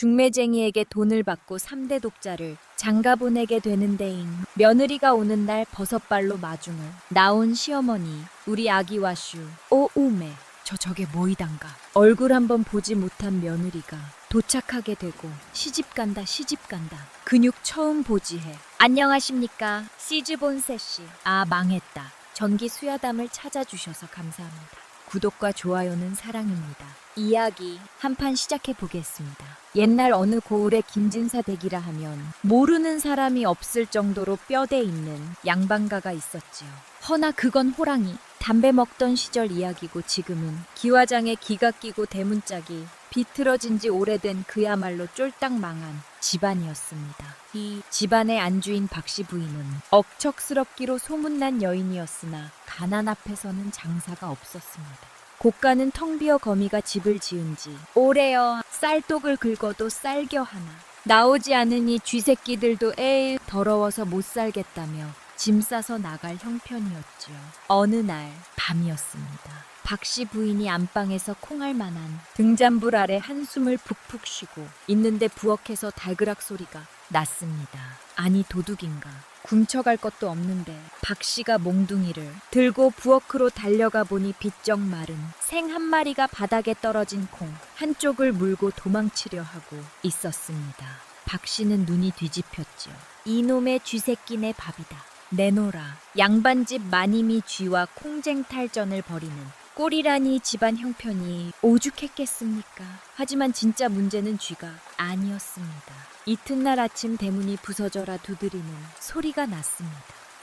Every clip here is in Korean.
중매쟁이에게 돈을 받고 3대 독자를 장가 보내게 되는데잉. 며느리가 오는 날 버섯발로 마중을 나온 시어머니, 우리 아기와 슈. 오 우메, 저게 뭐이단가. 얼굴 한번 보지 못한 며느리가 도착하게 되고 시집간다. 근육 처음 보지해. 안녕하십니까, 시즈본세씨. 아, 망했다. 전기 수야담을 찾아주셔서 감사합니다. 구독과 좋아요는 사랑입니다. 이야기 한판 시작해 보겠습니다. 옛날 어느 고을의 김진사 댁이라 하면 모르는 사람이 없을 정도로 뼈대 있는 양반가가 있었지요. 허나 그건 호랑이, 담배 먹던 시절 이야기고 지금은 기와장에 기가 끼고 대문짝이 비틀어진 지 오래된 그야말로 쫄딱 망한 집안이었습니다. 이 집안의 안주인 박씨 부인은 억척스럽기로 소문난 여인이었으나 가난 앞에서는 장사가 없었습니다. 고가는 텅 비어 거미가 집을 지은 지 오래여 쌀독을 긁어도 쌀겨 하나. 나오지 않으니 쥐새끼들도 에이 더러워서 못 살겠다며 짐 싸서 나갈 형편이었지요. 어느 날 밤이었습니다. 박씨 부인이 안방에서 콩할 만한 등잔불 아래 한숨을 푹푹 쉬고 있는데 부엌에서 달그락 소리가 났습니다. 아니 도둑인가. 굶쳐갈 것도 없는데 박씨가 몽둥이를 들고 부엌으로 달려가 보니 비쩍 마른 생 한 마리가 바닥에 떨어진 콩 한쪽을 물고 도망치려 하고 있었습니다. 박씨는 눈이 뒤집혔지요. 이놈의 쥐새끼네 밥이다. 내놓으라. 양반집 마님이 쥐와 콩쟁 탈전을 벌이는 꼴이라니 집안 형편이 오죽했겠습니까? 하지만 진짜 문제는 쥐가 아니었습니다. 이튿날 아침 대문이 부서져라 두드리는 소리가 났습니다.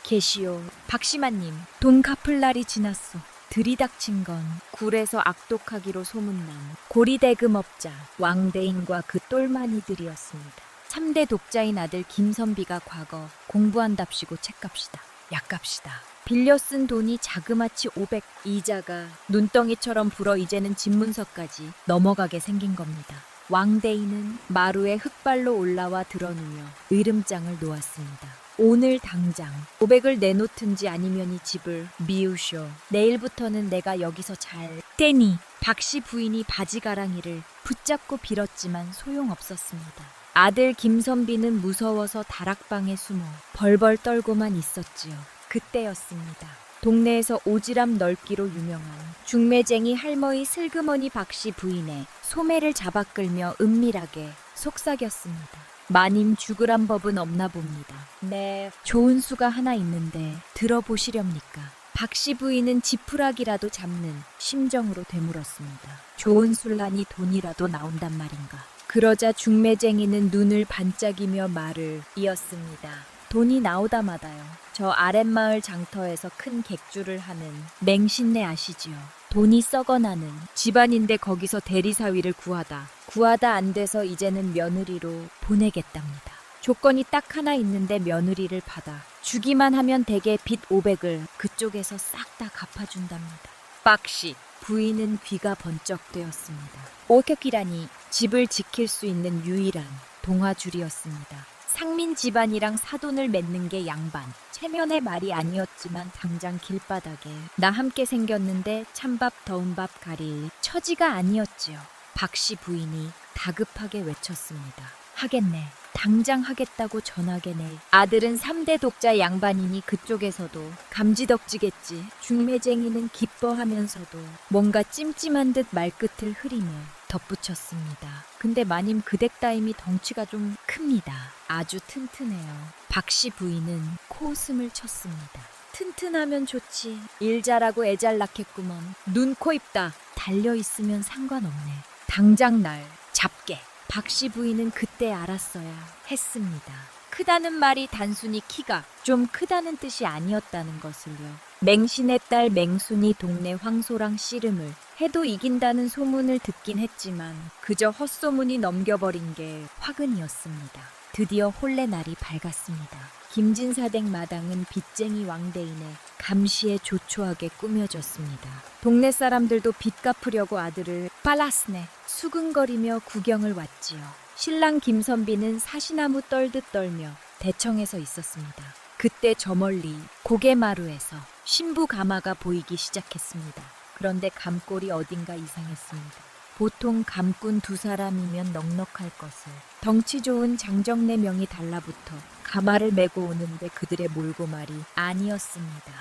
계시오. 박씨마님, 돈 갚을 날이 지났소. 들이닥친 건 굴에서 악독하기로 소문난 고리대금업자 왕대인과 그 똘마니들이었습니다. 3대 독자인 아들 김선비가 과거 공부한답시고 책값이다, 약값이다 빌려 쓴 돈이 자그마치 500, 이자가 눈덩이처럼 불어 이제는 집문서까지 넘어가게 생긴 겁니다. 왕대인은 마루에 흙발로 올라와 드러누며 으름장을 놓았습니다. 오늘 당장 500을 내놓든지 아니면 이 집을 미우쇼. 내일부터는 내가 여기서 잘 때니. 박씨 부인이 바지가랑이를 붙잡고 빌었지만 소용없었습니다. 아들 김선비는 무서워서 다락방에 숨어 벌벌 떨고만 있었지요. 그때였습니다. 동네에서 오지랖 넓기로 유명한 중매쟁이 할머니 슬그머니 박씨 부인의 소매를 잡아 끌며 은밀하게 속삭였습니다. 마님 죽으란 법은 없나 봅니다. 네, 좋은 수가 하나 있는데 들어보시렵니까? 박씨 부인은 지푸라기라도 잡는 심정으로 되물었습니다. 좋은 술라니 돈이라도 나온단 말인가? 그러자 중매쟁이는 눈을 반짝이며 말을 이었습니다. 돈이 나오다마다요. 저 아랫마을 장터에서 큰 객주를 하는 맹신네 아시지요? 돈이 썩어나는 집안인데 거기서 대리사위를 구하다 안 돼서 이제는 며느리로 보내겠답니다. 조건이 딱 하나 있는데 며느리를 받아 주기만 하면 대개 빚 500을 그쪽에서 싹 다 갚아준답니다. 박씨 부인은 귀가 번쩍 뜨였습니다. 5격이라니 집을 지킬 수 있는 유일한 동화줄이었습니다. 상민 집안이랑 사돈을 맺는 게 양반. 체면의 말이 아니었지만 당장 길바닥에 나 함께 생겼는데 찬밥 더운 밥 가릴 처지가 아니었지요. 박씨 부인이 다급하게 외쳤습니다. 하겠네. 당장 하겠다고 전하게네. 아들은 3대 독자 양반이니 그쪽에서도 감지덕지겠지. 중매쟁이는 기뻐하면서도 뭔가 찜찜한 듯 말끝을 흐리며 덧붙였습니다. 근데 마님 그 댁 따임이 덩치가 좀 큽니다. 아주 튼튼해요. 박씨 부인은 코웃음을 쳤습니다. 튼튼하면 좋지. 일 잘하고 애 잘 낳겠구먼. 눈, 코, 입 다 달려있으면 상관없네. 당장 날 잡게. 박씨 부인은 그때 알았어야 했습니다. 크다는 말이 단순히 키가 좀 크다는 뜻이 아니었다는 것을요. 맹신의 딸 맹순이 동네 황소랑 씨름을 해도 이긴다는 소문을 듣긴 했지만 그저 헛소문이 넘겨버린 게 화근이었습니다. 드디어 혼례 날이 밝았습니다. 김진사댁 마당은 빚쟁이 왕대인의 감시에 조촐하게 꾸며졌습니다. 동네 사람들도 빚 갚으려고 아들을 빨라스네 수근거리며 구경을 왔지요. 신랑 김선비는 사시나무 떨듯 떨며 대청에서 있었습니다. 그때 저 멀리 고개마루에서 신부 가마가 보이기 시작했습니다. 그런데 감골이 어딘가 이상했습니다. 보통 감꾼 두 사람이면 넉넉할 것을 덩치 좋은 장정네 명이 달라붙어 가마를 메고 오는데 그들의 몰고말이 아니었습니다.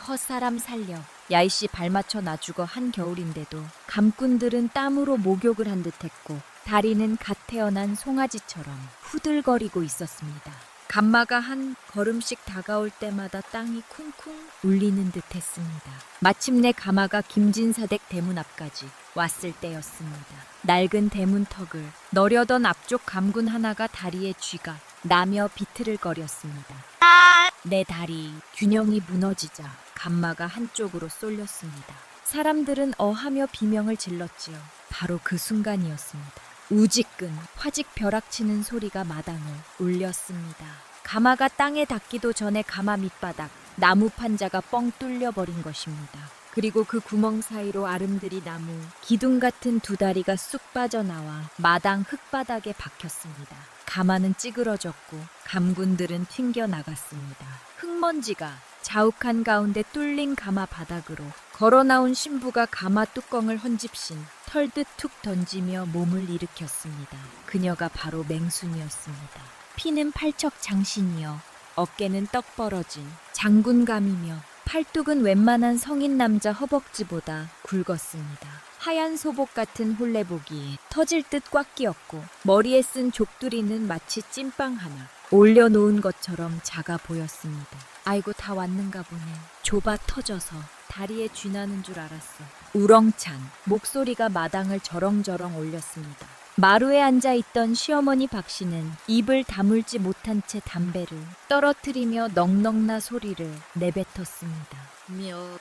헛사람 살려 야이씨 발맞춰 놔주거 한겨울인데도 감꾼들은 땀으로 목욕을 한 듯했고 다리는 갓 태어난 송아지처럼 후들거리고 있었습니다. 감마가 한 걸음씩 다가올 때마다 땅이 쿵쿵 울리는 듯했습니다. 마침내 가마가 김진사댁 대문 앞까지 왔을 때였습니다. 낡은 대문턱을 너려던 앞쪽 감군 하나가 다리에 쥐가 나며 비틀을거렸습니다. 내 다리 균형이 무너지자 감마가 한쪽으로 쏠렸습니다. 사람들은 어하며 비명을 질렀지요. 바로 그 순간이었습니다. 우지끈 화직 벼락치는 소리가 마당을 울렸습니다. 가마가 땅에 닿기도 전에 가마 밑바닥 나무 판자가 뻥 뚫려버린 것입니다. 그리고 그 구멍 사이로 아름드리 나무 기둥 같은 두 다리가 쑥 빠져나와 마당 흙바닥에 박혔습니다. 가마는 찌그러졌고 감군들은 튕겨나갔습니다. 흙먼지가 자욱한 가운데 뚫린 가마 바닥으로 걸어나온 신부가 가마 뚜껑을 헌집신 털듯 툭 던지며 몸을 일으켰습니다. 그녀가 바로 맹순이었습니다. 피는 팔척 장신이여 어깨는 떡 벌어진 장군감이며 팔뚝은 웬만한 성인 남자 허벅지보다 굵었습니다. 하얀 소복 같은 홀레복이 터질 듯 꽉 끼었고 머리에 쓴 족두리는 마치 찐빵 하나 올려놓은 것처럼 작아 보였습니다. 아이고 다 왔는가 보네. 좁아 터져서 다리에 쥐나는 줄 알았어. 우렁찬 목소리가 마당을 저렁저렁 올렸습니다. 마루에 앉아있던 시어머니 박씨는 입을 다물지 못한 채 담배를 떨어뜨리며 넉넉나 소리를 내뱉었습니다.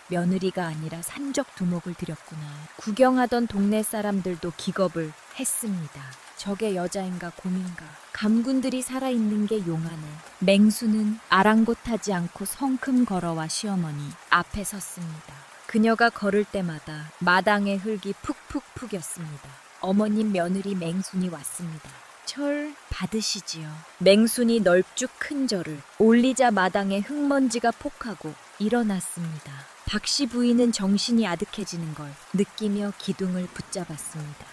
며느리가 아니라 산적 두목을 들였구나. 구경하던 동네 사람들도 기겁을 했습니다. 저게 여자인가 곰인가. 감군들이 살아있는 게 용하네. 맹수는 아랑곳하지 않고 성큼 걸어와 시어머니 앞에 섰습니다. 그녀가 걸을 때마다 마당의 흙이 푹푹 푹였습니다. 어머님 며느리 맹순이 왔습니다. 절 받으시지요. 맹순이 널쭉 큰 절을 올리자 마당에 흙먼지가 폭하고 일어났습니다. 박씨 부인은 정신이 아득해지는 걸 느끼며 기둥을 붙잡았습니다.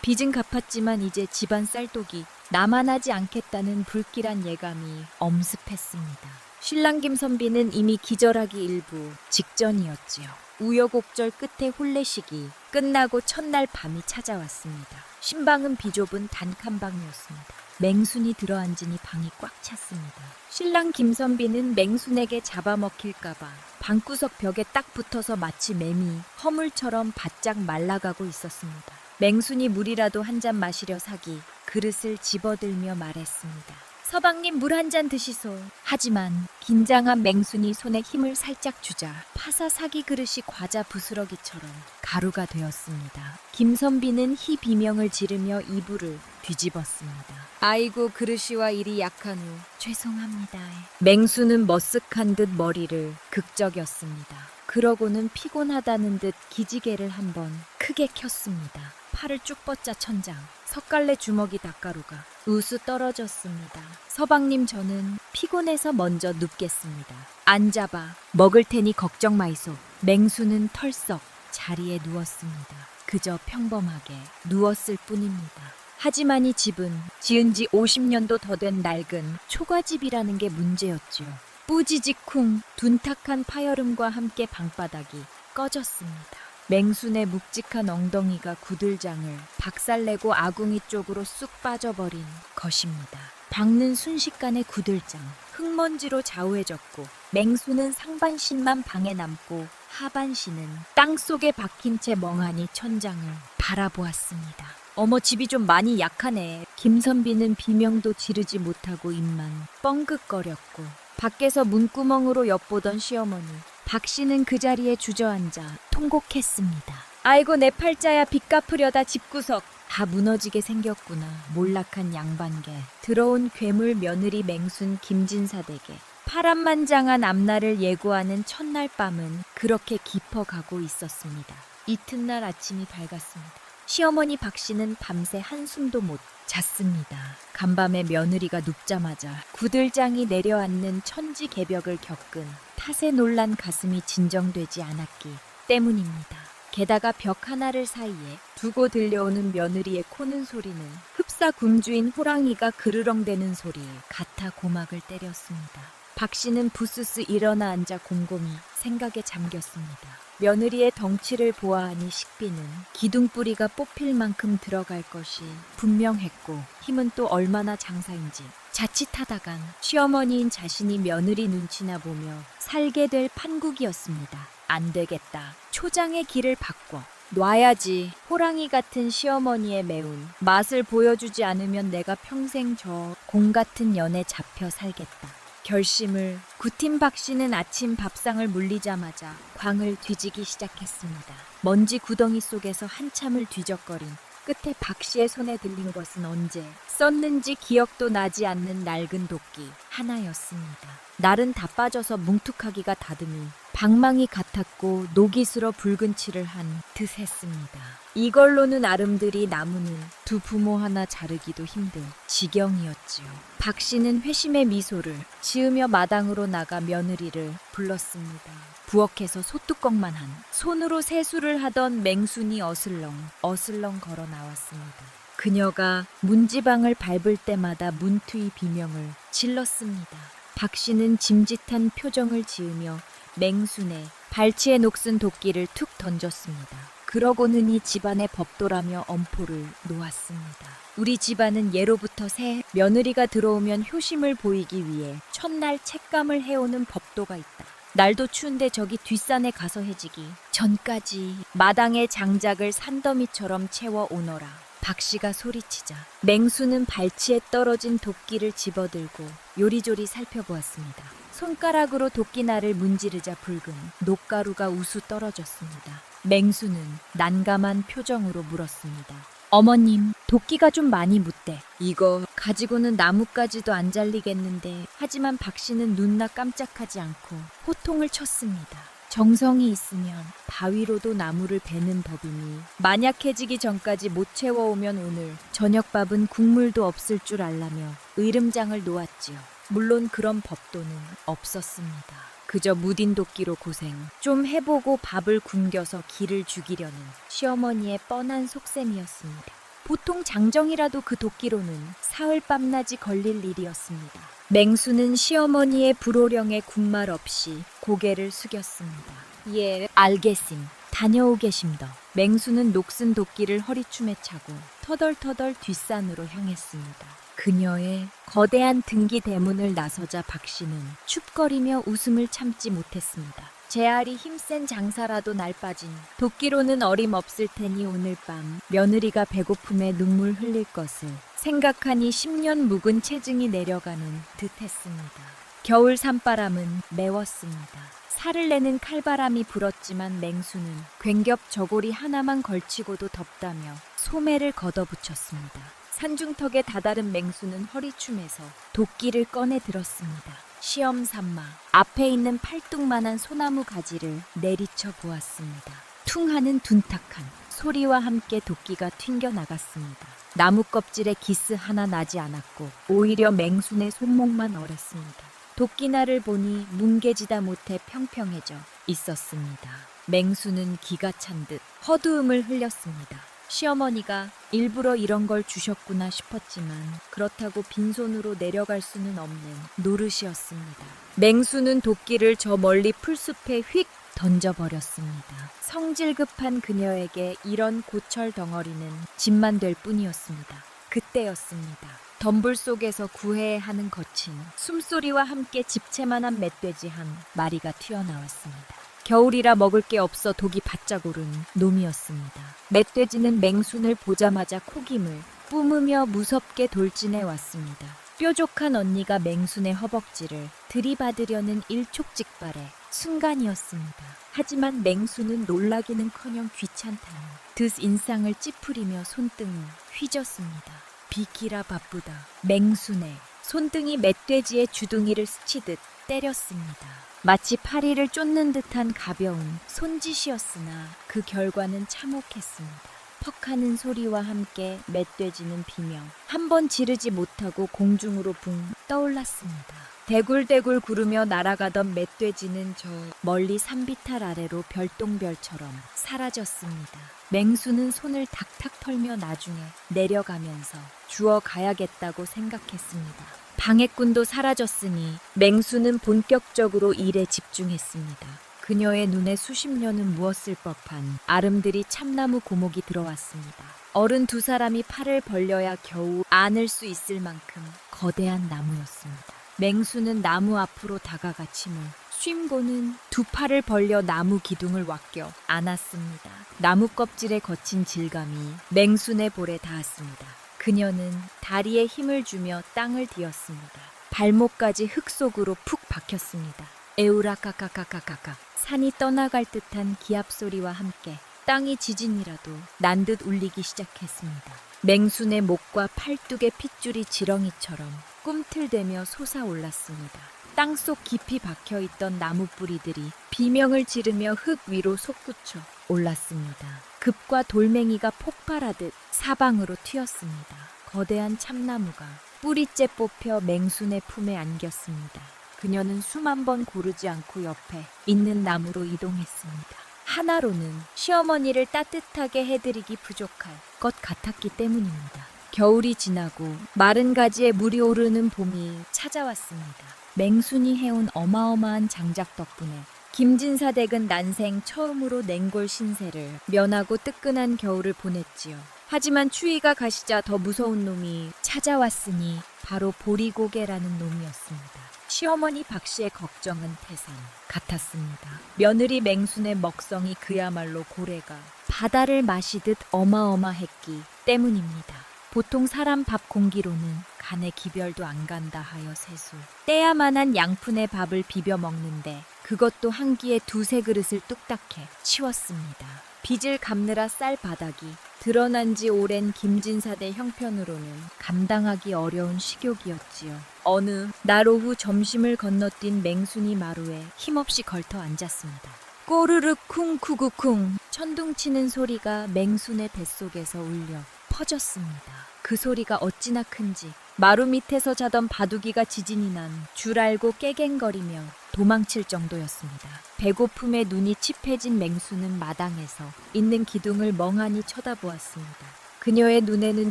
빚은 갚았지만 이제 집안 쌀독이 남아나지 않겠다는 불길한 예감이 엄습했습니다. 신랑 김선비는 이미 기절하기 일부 직전이었지요. 우여곡절 끝에 혼례식이 끝나고 첫날 밤이 찾아왔습니다. 신방은 비좁은 단칸방이었습니다. 맹순이 들어앉으니 방이 꽉 찼습니다. 신랑 김선비는 맹순에게 잡아먹힐까봐 방구석 벽에 딱 붙어서 마치 매미 허물처럼 바짝 말라가고 있었습니다. 맹순이 물이라도 한 잔 마시려 사기 그릇을 집어들며 말했습니다. 서방님 물 한 잔 드시소. 하지만 긴장한 맹순이 손에 힘을 살짝 주자 파사 사기 그릇이 과자 부스러기처럼 가루가 되었습니다. 김선비는 희 비명을 지르며 이불을 뒤집었습니다. 아이고 그릇이와 일이 약한 후 죄송합니다. 맹수는 머쓱한 듯 머리를 극적였습니다. 그러고는 피곤하다는 듯 기지개를 한번 크게 켰습니다. 팔을 쭉 뻗자 천장, 석갈래 주먹이 닭가루가 우수 떨어졌습니다. 서방님 저는 피곤해서 먼저 눕겠습니다. 앉아봐. 먹을 테니 걱정 마이소. 맹수는 털썩 자리에 누웠습니다. 그저 평범하게 누웠을 뿐입니다. 하지만 이 집은 지은 지 50년도 더 된 낡은 초가집이라는 게 문제였죠. 뿌지직쿵 둔탁한 파여름과 함께 방바닥이 꺼졌습니다. 맹순의 묵직한 엉덩이가 구들장을 박살내고 아궁이 쪽으로 쑥 빠져버린 것입니다. 박는 순식간에 구들장, 흙먼지로 좌우해졌고 맹수는 상반신만 방에 남고 하반신은 땅속에 박힌 채 멍하니 천장을 바라보았습니다. 어머 집이 좀 많이 약하네. 김선비는 비명도 지르지 못하고 입만 뻥긋거렸고 밖에서 문구멍으로 엿보던 시어머니 박씨는 그 자리에 주저앉아 통곡했습니다. 아이고 내 팔자야 빚 갚으려다 집구석 다 무너지게 생겼구나. 몰락한 양반개 들어온 괴물 며느리 맹순 김진사댁에 파란만장한 앞날을 예고하는 첫날 밤은 그렇게 깊어가고 있었습니다. 이튿날 아침이 밝았습니다. 시어머니 박씨는 밤새 한숨도 못 잤습니다. 간밤에 며느리가 눕자마자 구들장이 내려앉는 천지개벽을 겪은 탓에 놀란 가슴이 진정되지 않았기 때문입니다. 게다가 벽 하나를 사이에 두고 들려오는 며느리의 코는 소리는 흡사 군주인 호랑이가 그르렁대는 소리 같아 고막을 때렸습니다. 박 씨는 부스스 일어나 앉아 곰곰이 생각에 잠겼습니다. 며느리의 덩치를 보아하니 식비는 기둥뿌리가 뽑힐 만큼 들어갈 것이 분명했고 힘은 또 얼마나 장사인지 자칫하다간 시어머니인 자신이 며느리 눈치나 보며 살게 될 판국이었습니다. 안 되겠다. 초장의 길을 바꿔 놔야지. 호랑이 같은 시어머니의 매운 맛을 보여주지 않으면 내가 평생 저 공 같은 년에 잡혀 살겠다. 결심을 굳힌 박 씨는 아침 밥상을 물리자마자 광을 뒤지기 시작했습니다. 먼지 구덩이 속에서 한참을 뒤적거린 끝에 박 씨의 손에 들린 것은 언제 썼는지 기억도 나지 않는 낡은 도끼 하나였습니다. 날은 다 빠져서 뭉툭하기가 다듬이 방망이 같았고 녹이 슬어 붉은 칠을 한 듯했습니다. 이걸로는 아름드리 나무는 두 부모 하나 자르기도 힘든 지경이었지요. 박 씨는 회심의 미소를 지으며 마당으로 나가 며느리를 불렀습니다. 부엌에서 소뚜껑만 한 손으로 세수를 하던 맹순이 어슬렁 걸어 나왔습니다. 그녀가 문지방을 밟을 때마다 문투의 비명을 질렀습니다. 박 씨는 짐짓한 표정을 지으며 맹순의 발치에 녹슨 도끼를 툭 던졌습니다. 그러고는 이 집안의 법도라며 엄포를 놓았습니다. 우리 집안은 예로부터 새 며느리가 들어오면 효심을 보이기 위해 첫날 첵감을 해오는 법도가 있다. 날도 추운데 저기 뒷산에 가서 해지기 전까지 마당에 장작을 산더미처럼 채워 오너라. 박 씨가 소리치자 맹수는 발치에 떨어진 도끼를 집어들고 요리조리 살펴보았습니다. 손가락으로 도끼날을 문지르자 붉은 녹가루가 우수 떨어졌습니다. 맹수는 난감한 표정으로 물었습니다. 어머님, 도끼가 좀 많이 묻대. 이거 가지고는 나뭇가지도 안 잘리겠는데. 하지만 박 씨는 눈나 깜짝하지 않고 호통을 쳤습니다. 정성이 있으면 바위로도 나무를 베는 법이니 만약해지기 전까지 못 채워오면 오늘 저녁밥은 국물도 없을 줄 알라며 의름장을 놓았지요. 물론 그런 법도는 없었습니다. 그저 무딘 도끼로 고생 좀 해보고 밥을 굶겨서 기를 죽이려는 시어머니의 뻔한 속셈이었습니다. 보통 장정이라도 그 도끼로는 사흘 밤낮이 걸릴 일이었습니다. 맹수는 시어머니의 불호령에 군말 없이 고개를 숙였습니다. 예, 알겠음. 다녀오겠습니다. 맹수는 녹슨 도끼를 허리춤에 차고 터덜터덜 뒷산으로 향했습니다. 그녀의 거대한 등기 대문을 나서자 박 씨는 춥거리며 웃음을 참지 못했습니다. 제 알이 힘센 장사라도 날 빠진 도끼로는 어림없을 테니 오늘 밤 며느리가 배고픔에 눈물 흘릴 것을 생각하니 10년 묵은 체증이 내려가는 듯했습니다. 겨울 산바람은 매웠습니다. 살을 내는 칼바람이 불었지만 맹수는 굉겹 저고리 하나만 걸치고도 덥다며 소매를 걷어붙였습니다. 산중턱에 다다른 맹수는 허리춤에서 도끼를 꺼내 들었습니다. 시험 삼마 앞에 있는 팔뚝만한 소나무 가지를 내리쳐 보았습니다. 퉁 하는 둔탁한 소리와 함께 도끼가 튕겨 나갔습니다. 나무 껍질에 기스 하나 나지 않았고 오히려 맹순의 손목만 얼었습니다. 도끼날을 보니 뭉개지다 못해 평평해져 있었습니다. 맹수는 기가 찬 듯 허두음을 흘렸습니다. 시어머니가 일부러 이런 걸 주셨구나 싶었지만 그렇다고 빈손으로 내려갈 수는 없는 노릇이었습니다. 맹수는 도끼를 저 멀리 풀숲에 휙 던져버렸습니다. 성질 급한 그녀에게 이런 고철 덩어리는 짐만 될 뿐이었습니다. 그때였습니다. 덤불 속에서 구해야 하는 거친 숨소리와 함께 집채만한 멧돼지 한 마리가 튀어나왔습니다. 겨울이라 먹을 게 없어 독이 바짝 오른 놈이었습니다. 멧돼지는 맹순을 보자마자 코김을 뿜으며 무섭게 돌진해 왔습니다. 뾰족한 언니가 맹순의 허벅지를 들이받으려는 일촉즉발의 순간이었습니다. 하지만 맹순은 놀라기는커녕 귀찮다는 듯 인상을 찌푸리며 손등을 휘졌습니다. 비키라 바쁘다. 맹순의 손등이 멧돼지의 주둥이를 스치듯 때렸습니다. 마치 파리를 쫓는 듯한 가벼운 손짓이었으나 그 결과는 참혹했습니다. 퍽하는 소리와 함께 멧돼지는 비명 한 번 지르지 못하고 공중으로 붕 떠올랐습니다. 대굴대굴 구르며 날아가던 멧돼지는 저 멀리 산비탈 아래로 별똥별처럼 사라졌습니다. 맹수는 손을 탁탁 털며 나중에 내려가면서 주워가야겠다고 생각했습니다. 방해꾼도 사라졌으니 맹수는 본격적으로 일에 집중했습니다. 그녀의 눈에 수십 년은 무었을 법한 아름드리 참나무 고목이 들어왔습니다. 어른 두 사람이 팔을 벌려야 겨우 안을 수 있을 만큼 거대한 나무였습니다. 맹수는 나무 앞으로 다가가 침을 쉼고는 두 팔을 벌려 나무 기둥을 맡겨 안았습니다. 나무 껍질에 거친 질감이 맹순의 볼에 닿았습니다. 그녀는 다리에 힘을 주며 땅을 디었습니다. 발목까지 흙 속으로 푹 박혔습니다. 에우라카카카카카카 산이 떠나갈 듯한 기합 소리와 함께 땅이 지진이라도 난 듯 울리기 시작했습니다. 맹순의 목과 팔뚝의 핏줄이 지렁이처럼 꿈틀대며 솟아올랐습니다. 땅속 깊이 박혀있던 나무 뿌리들이 비명을 지르며 흙 위로 솟구쳐 올랐습니다. 급과 돌멩이가 폭발하듯 사방으로 튀었습니다. 거대한 참나무가 뿌리째 뽑혀 맹순의 품에 안겼습니다. 그녀는 숨 한 번 고르지 않고 옆에 있는 나무로 이동했습니다. 하나로는 시어머니를 따뜻하게 해드리기 부족할 것 같았기 때문입니다. 겨울이 지나고 마른 가지에 물이 오르는 봄이 찾아왔습니다. 맹순이 해온 어마어마한 장작 덕분에 김진사 댁은 난생 처음으로 냉골 신세를 면하고 뜨끈한 겨울을 보냈지요. 하지만 추위가 가시자 더 무서운 놈이 찾아왔으니 바로 보리고개라는 놈이었습니다. 시어머니 박씨의 걱정은 태산 같았습니다. 며느리 맹순의 먹성이 그야말로 고래가 바다를 마시듯 어마어마했기 때문입니다. 보통 사람 밥 공기로는 간에 기별도 안 간다 하여 세수. 떼야만한 양푼의 밥을 비벼 먹는데 그것도 한 끼에 두세 그릇을 뚝딱해 치웠습니다. 빚을 갚느라 쌀 바닥이 드러난 지 오랜 김진사대 형편으로는 감당하기 어려운 식욕이었지요. 어느 날 오후 점심을 건너뛴 맹순이 마루에 힘없이 걸터 앉았습니다. 꼬르륵 쿵쿠구쿵 천둥치는 소리가 맹순의 뱃속에서 울려 퍼졌습니다. 그 소리가 어찌나 큰지 마루 밑에서 자던 바둑이가 지진이 난 줄 알고 깨갱거리며 도망칠 정도였습니다. 배고픔에 눈이 칩해진 맹수는 마당에서 있는 기둥을 멍하니 쳐다보았습니다. 그녀의 눈에는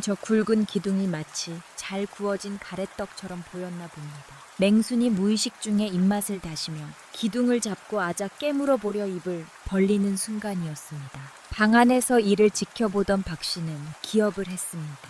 저 굵은 기둥이 마치 잘 구워진 가래떡처럼 보였나 봅니다. 맹순이 무의식 중에 입맛을 다시며 기둥을 잡고 아작 깨물어 보려 입을 벌리는 순간이었습니다. 방 안에서 이를 지켜보던 박씨는 기업을 했습니다.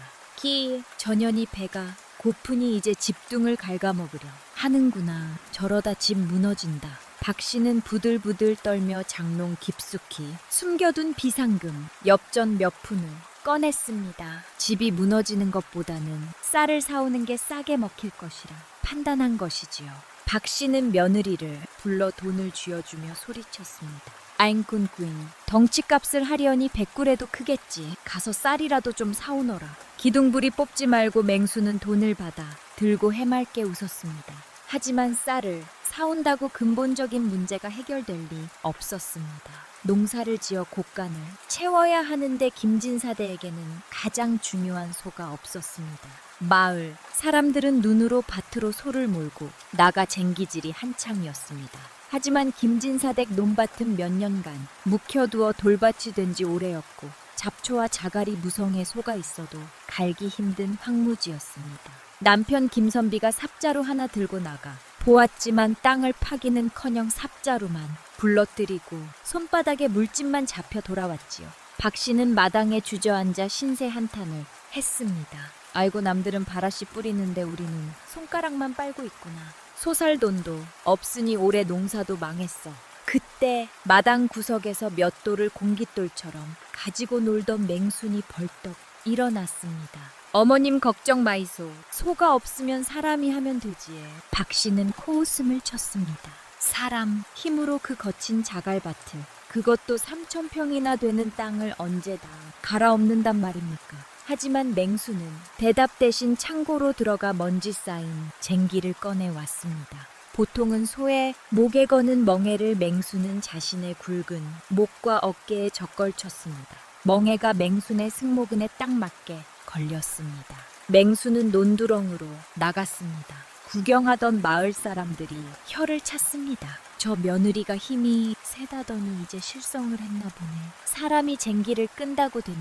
전연이 배가 고프니 이제 집둥을 갉아먹으려 하는구나. 저러다 집 무너진다. 박씨는 부들부들 떨며 장롱 깊숙이 숨겨둔 비상금 엽전 몇 푼을 꺼냈습니다. 집이 무너지는 것보다는 쌀을 사오는 게 싸게 먹힐 것이라 판단한 것이지요. 박씨는 며느리를 불러 돈을 쥐어주며 소리쳤습니다. 아잉꾼꾼 덩치값을 하려니 백굴에도 크겠지. 가서 쌀이라도 좀 사오너라. 기둥부리 뽑지 말고 맹수는 돈을 받아 들고 해맑게 웃었습니다. 하지만 쌀을 사온다고 근본적인 문제가 해결될 리 없었습니다. 농사를 지어 곡간을 채워야 하는데 김진사대에게는 가장 중요한 소가 없었습니다. 마을 사람들은 눈으로 밭으로 소를 몰고 나가 쟁기질이 한창이었습니다. 하지만 김진사댁 논밭은 몇 년간 묵혀두어 돌밭이 된 지 오래였고 잡초와 자갈이 무성의 소가 있어도 갈기 힘든 황무지였습니다. 남편 김선비가 삽자루 하나 들고 나가 보았지만 땅을 파기는커녕 삽자루만 불러뜨리고 손바닥에 물집만 잡혀 돌아왔지요. 박씨는 마당에 주저앉아 신세 한탄을 했습니다. 아이고, 남들은 바라씨 뿌리는데 우리는 손가락만 빨고 있구나. 소살돈도 없으니 올해 농사도 망했어. 그때 마당 구석에서 몇 돌을 공깃돌처럼 가지고 놀던 맹순이 벌떡 일어났습니다. 어머님 걱정 마이소. 소가 없으면 사람이 하면 되지에. 박씨는 코웃음을 쳤습니다. 사람 힘으로 그 거친 자갈밭을, 그것도 3,000평이나 되는 땅을 언제 다 갈아엎는단 말입니까? 하지만 맹수는 대답 대신 창고로 들어가 먼지 쌓인 쟁기를 꺼내왔습니다. 보통은 소의 목에 거는 멍에를 맹수는 자신의 굵은 목과 어깨에 적걸쳤습니다. 멍에가 맹순의 승모근에 딱 맞게 걸렸습니다. 맹수는 논두렁으로 나갔습니다. 구경하던 마을 사람들이 혀를 찼습니다. 저 며느리가 힘이 세다더니 이제 실성을 했나 보네. 사람이 쟁기를 끈다고 됐네.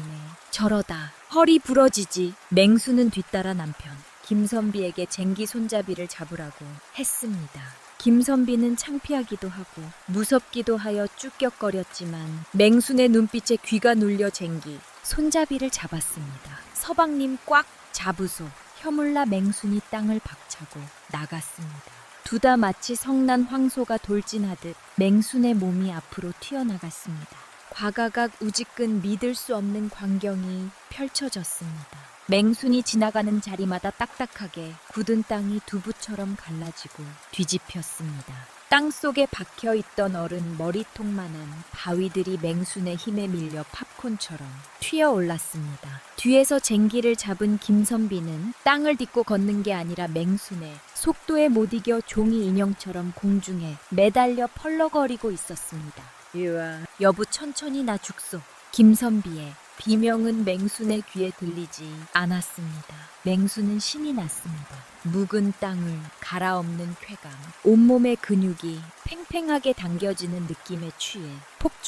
저러다 허리 부러지지. 맹수는 뒤따라 남편 김선비에게 쟁기 손잡이를 잡으라고 했습니다. 김선비는 창피하기도 하고 무섭기도 하여 쭈뼛거렸지만 맹순의 눈빛에 귀가 눌려 쟁기 손잡이를 잡았습니다. 서방님 꽉 잡으소. 혀물나 맹순이 땅을 박차고 나갔습니다. 두다 마치 성난 황소가 돌진하듯 맹순의 몸이 앞으로 튀어나갔습니다. 과가각 우지끈 믿을 수 없는 광경이 펼쳐졌습니다. 맹순이 지나가는 자리마다 딱딱하게 굳은 땅이 두부처럼 갈라지고 뒤집혔습니다. 땅 속에 박혀 있던 얼은 머리통만한 바위들이 맹순의 힘에 밀려 팝콘처럼 튀어 올랐습니다. 뒤에서 쟁기를 잡은 김선비는 땅을 딛고 걷는 게 아니라 맹순의 속도에 못 이겨 종이 인형처럼 공중에 매달려 펄럭거리고 있었습니다. 유아, 여보 천천히 나 죽소. 김선비의 비명은 맹순의 귀에 들리지 않았습니다. 맹순은 신이 났습니다. 묵은 땅을 갈아엎는 쾌감, 온몸의 근육이 팽팽하게 당겨지는 느낌에 취해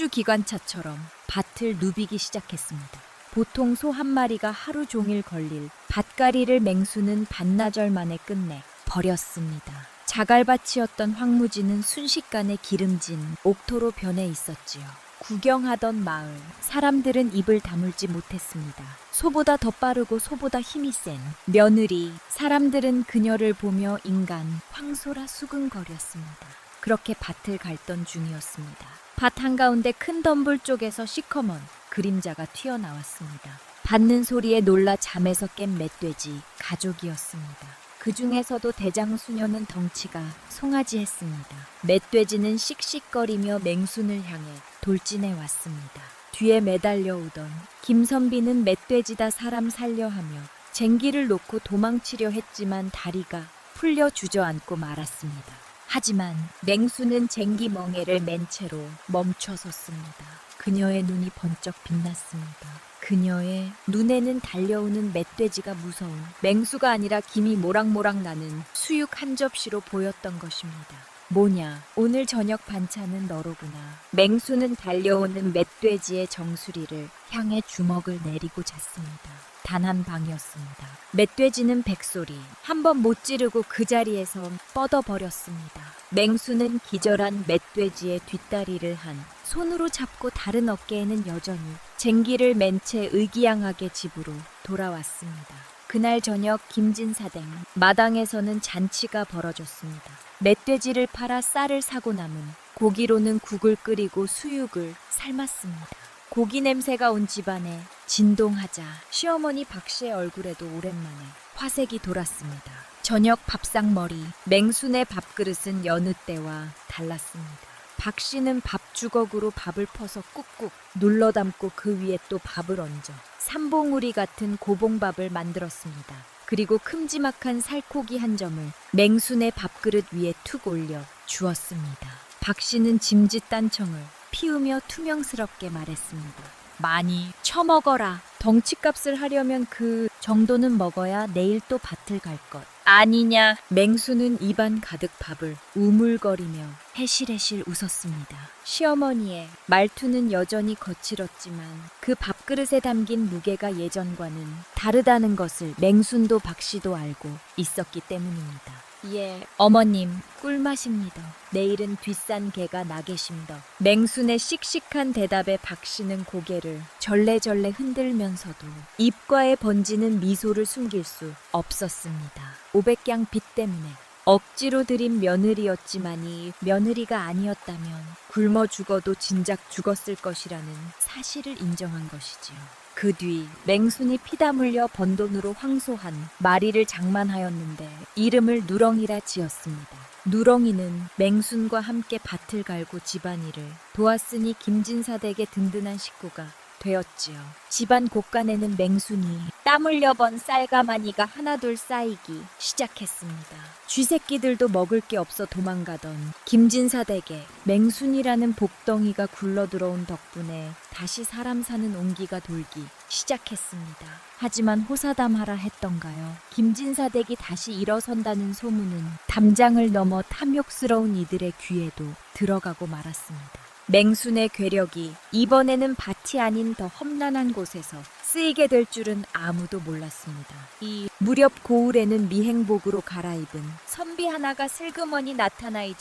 폭주기관차처럼 밭을 누비기 시작했습니다. 보통 소 한 마리가 하루 종일 걸릴 밭갈이를 맹수는 반나절 만에 끝내 버렸습니다. 자갈밭이었던 황무지는 순식간에 기름진 옥토로 변해 있었지요. 구경하던 마을 사람들은 입을 다물지 못했습니다. 소보다 더 빠르고 소보다 힘이 센 며느리, 사람들은 그녀를 보며 인간 황소라 수근거렸습니다. 그렇게 밭을 갈던 중이었습니다. 밭 한가운데 큰 덤불 쪽에서 시커먼 그림자가 튀어나왔습니다. 밟는 소리에 놀라 잠에서 깬 멧돼지 가족이었습니다. 그 중에서도 대장수녀는 덩치가 송아지했습니다. 멧돼지는 씩씩거리며 맹순을 향해 돌진해 왔습니다. 뒤에 매달려 오던 김선비는 멧돼지다 사람 살려 하며 쟁기를 놓고 도망치려 했지만 다리가 풀려 주저앉고 말았습니다. 하지만 맹수는 쟁기 멍에를 맨 채로 멈춰섰습니다. 그녀의 눈이 번쩍 빛났습니다. 그녀의 눈에는 달려오는 멧돼지가 무서운 맹수가 아니라 김이 모락모락 나는 수육 한 접시로 보였던 것입니다. 뭐냐, 오늘 저녁 반찬은 너로구나. 맹수는 달려오는 멧돼지의 정수리를 향해 주먹을 내리고 잤습니다. 단 한 방이었습니다. 멧돼지는 백소리 한 번 못 지르고 그 자리에서 뻗어버렸습니다. 맹수는 기절한 멧돼지의 뒷다리를 한 손으로 잡고 다른 어깨에는 여전히 쟁기를 맨 채 의기양하게 집으로 돌아왔습니다. 그날 저녁 김진사댁 마당에서는 잔치가 벌어졌습니다. 멧돼지를 팔아 쌀을 사고 남은 고기로는 국을 끓이고 수육을 삶았습니다. 고기 냄새가 온 집안에 진동하자 시어머니 박씨의 얼굴에도 오랜만에 화색이 돌았습니다. 저녁 밥상머리, 맹순의 밥그릇은 여느 때와 달랐습니다. 박씨는 밥 주걱으로 밥을 퍼서 꾹꾹 눌러 담고 그 위에 또 밥을 얹어 삼봉우리 같은 고봉밥을 만들었습니다. 그리고 큼지막한 살코기 한 점을 맹순의 밥그릇 위에 툭 올려 주었습니다. 박씨는 짐짓 딴청을 피우며 투명스럽게 말했습니다. 많이 처먹어라. 덩치값을 하려면 그 정도는 먹어야 내일 또 밭을 갈 것. 아니냐. 맹수는 입안 가득 밥을 우물거리며 해실해실 웃었습니다. 시어머니의 말투는 여전히 거칠었지만 그 밥그릇에 담긴 무게가 예전과는 다르다는 것을 맹순도 박씨도 알고 있었기 때문입니다. 예, 어머님, 꿀맛입니다. 내일은 뒷산 개가 나 계심더. 맹순의 씩씩한 대답에 박씨는 고개를 절레절레 흔들면서도 입가에 번지는 미소를 숨길 수 없었습니다. 500량 빚 때문에 억지로 들인 며느리였지만이 며느리가 아니었다면 굶어 죽어도 진작 죽었을 것이라는 사실을 인정한 것이지요. 그 뒤 맹순이 피땀 흘려 번 돈으로 황소한 마리를 장만하였는데 이름을 누렁이라 지었습니다. 누렁이는 맹순과 함께 밭을 갈고 집안일을 도왔으니 김진사댁의 든든한 식구가 되었지요. 집안 곳간에는 맹순이 땀 흘려 번 쌀가마니가 하나둘 쌓이기 시작했습니다. 쥐새끼들도 먹을 게 없어 도망가던 김진사댁에 맹순이라는 복덩이가 굴러들어온 덕분에 다시 사람 사는 온기가 돌기 시작했습니다. 하지만 호사담하라 했던가요? 김진사 댁이 다시 일어선다는 소문은 담장을 넘어 탐욕스러운 이들의 귀에도 들어가고 말았습니다. 맹순의 괴력이 이번에는 밭이 아닌 더 험난한 곳에서 쓰이게 될 줄은 아무도 몰랐습니다. 이 무렵 고을에는 미행복으로 갈아입은 선비 하나가 슬그머니 나타나 이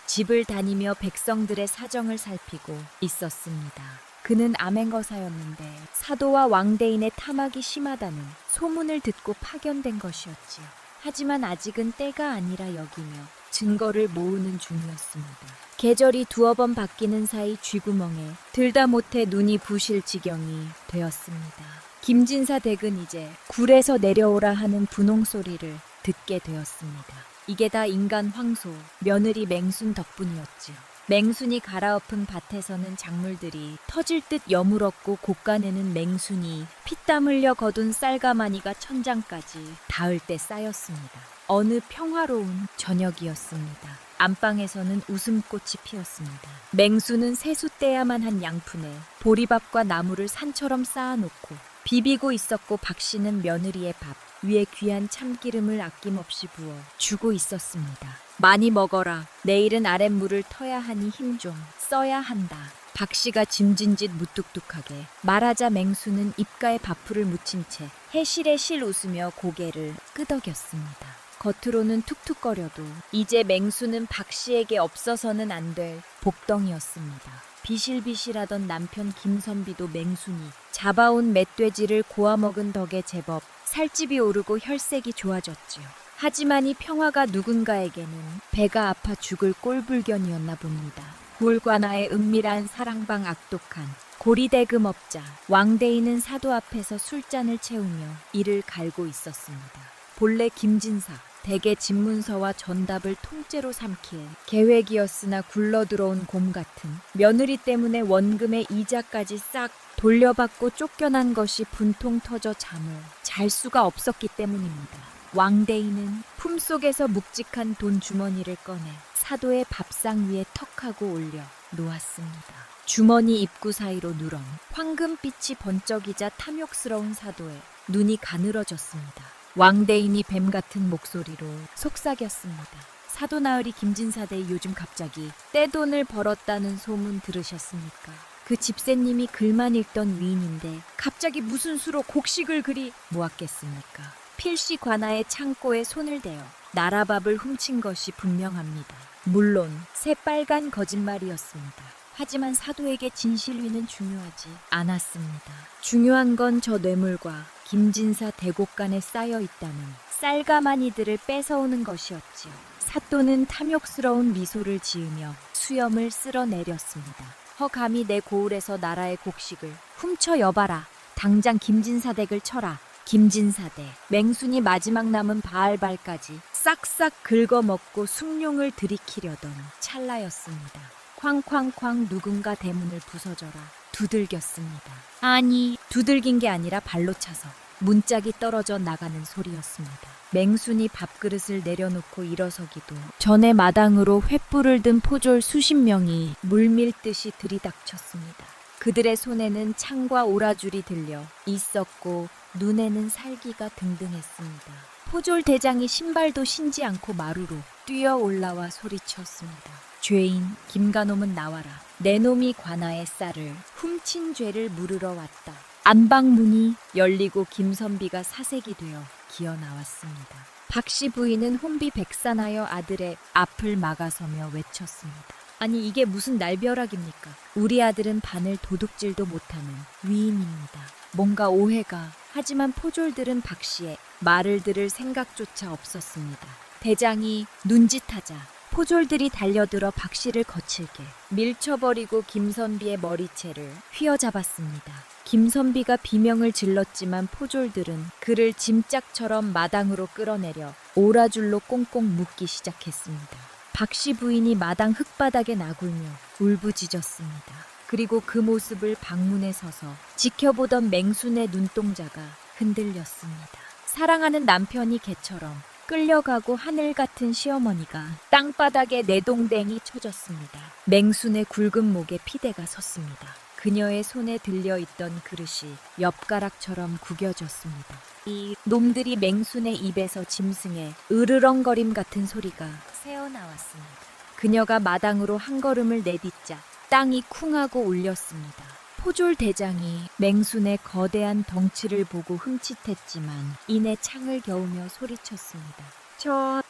집을 다니며 백성들의 사정을 살피고 있었습니다. 그는 암행거사였는데 사도와 왕대인의 탐악이 심하다는 소문을 듣고 파견된 것이었지요. 하지만 아직은 때가 아니라 여기며 증거를 모으는 중이었습니다. 계절이 두어 번 바뀌는 사이 쥐구멍에 들다 못해 눈이 부실 지경이 되었습니다. 김진사 댁은 이제 굴에서 내려오라 하는 분홍 소리를 듣게 되었습니다. 이게 다 인간 황소, 며느리 맹순 덕분이었지요. 맹순이 갈아엎은 밭에서는 작물들이 터질 듯 여물었고 곳간에는 맹순이 피땀 흘려 거둔 쌀가마니가 천장까지 닿을 때 쌓였습니다. 어느 평화로운 저녁이었습니다. 안방에서는 웃음꽃이 피었습니다. 맹수는 세수 떼야만 한 양푼에 보리밥과 나물을 산처럼 쌓아놓고 비비고 있었고 박씨는 며느리의 밥 위에 귀한 참기름을 아낌없이 부어 주고 있었습니다. 많이 먹어라. 내일은 아랫물을 터야 하니 힘 좀 써야 한다. 박씨가 짐진 짓 무뚝뚝하게 말하자 맹수는 입가에 밥풀을 묻힌 채 해실해실 웃으며 고개를 끄덕였습니다. 겉으로는 툭툭거려도 이제 맹수는 박씨에게 없어서는 안 될 복덩이였습니다. 비실비실하던 남편 김선비도 맹순이 잡아온 멧돼지를 고아먹은 덕에 제법 살집이 오르고 혈색이 좋아졌지요. 하지만 이 평화가 누군가에게는 배가 아파 죽을 꼴불견이었나 봅니다. 굴관아의 은밀한 사랑방 악독한 고리대금업자 왕대인은 사도 앞에서 술잔을 채우며 이를 갈고 있었습니다. 본래 김진사 댁의 집문서와 전답을 통째로 삼킬 계획이었으나 굴러들어온 곰 같은 며느리 때문에 원금의 이자까지 싹 돌려받고 쫓겨난 것이 분통 터져 잠을 잘 수가 없었기 때문입니다. 왕대인은 품속에서 묵직한 돈 주머니를 꺼내 사도의 밥상 위에 턱하고 올려 놓았습니다. 주머니 입구 사이로 누런 황금빛이 번쩍이자 탐욕스러운 사도에 눈이 가늘어졌습니다. 왕대인이 뱀 같은 목소리로 속삭였습니다. 사도 나으리 김진사대 요즘 갑자기 떼돈을 벌었다는 소문 들으셨습니까? 그 집세님이 글만 읽던 위인인데 갑자기 무슨 수로 곡식을 그리 모았겠습니까? 필시 관아의 창고에 손을 대어 나라밥을 훔친 것이 분명합니다. 물론 새빨간 거짓말이었습니다. 하지만 사도에게 진실위는 중요하지 않았습니다. 중요한 건 저 뇌물과 김진사 대곡간에 쌓여 있다는 쌀가마니들을 뺏어오는 것이었지요. 사또는 탐욕스러운 미소를 지으며 수염을 쓸어내렸습니다. 감히 내 고을에서 나라의 곡식을 훔쳐 여봐라. 당장 김진사 댁을 쳐라. 김진사대 맹순이 마지막 남은 바알발까지 싹싹 긁어먹고 숭늉을 들이키려던 찰나였습니다. 쾅쾅쾅 누군가 대문을 부서져라 두들겼습니다. 아니, 두들긴 게 아니라 발로 차서 문짝이 떨어져 나가는 소리였습니다. 맹순이 밥그릇을 내려놓고 일어서기도 전에 마당으로 횃불을 든 포졸 수십 명이 물밀듯이 들이닥쳤습니다. 그들의 손에는 창과 오라줄이 들려 있었고 눈에는 살기가 등등했습니다. 포졸 대장이 신발도 신지 않고 마루로 뛰어 올라와 소리쳤습니다. 죄인 김가놈은 나와라. 내 놈이 관아의 쌀을 훔친 죄를 물으러 왔다. 안방문이 열리고 김선비가 사색이 되어 기어 나왔습니다. 박씨 부인은 혼비 백산하여 아들의 앞을 막아서며 외쳤습니다. 아니 이게 무슨 날벼락입니까? 우리 아들은 바늘 도둑질도 못하는 위인입니다. 뭔가 오해가. 하지만 포졸들은 박씨의 말을 들을 생각조차 없었습니다. 대장이 눈짓하자 포졸들이 달려들어 박씨를 거칠게 밀쳐버리고 김선비의 머리채를 휘어잡았습니다. 김선비가 비명을 질렀지만 포졸들은 그를 짐짝처럼 마당으로 끌어내려 오라줄로 꽁꽁 묶기 시작했습니다. 박씨 부인이 마당 흙바닥에 나굴며 울부짖었습니다. 그리고 그 모습을 방문에 서서 지켜보던 맹순의 눈동자가 흔들렸습니다. 사랑하는 남편이 개처럼 끌려가고 하늘 같은 시어머니가 땅바닥에 내동댕이 쳐졌습니다. 맹순의 굵은 목에 피대가 섰습니다. 그녀의 손에 들려있던 그릇이 엿가락처럼 구겨졌습니다. 이 놈들이 맹순의 입에서 짐승의 으르렁거림 같은 소리가 새어나왔습니다. 그녀가 마당으로 한 걸음을 내딛자 땅이 쿵하고 울렸습니다. 포졸 대장이 맹순의 거대한 덩치를 보고 흠칫했지만 이내 창을 겨우며 소리쳤습니다.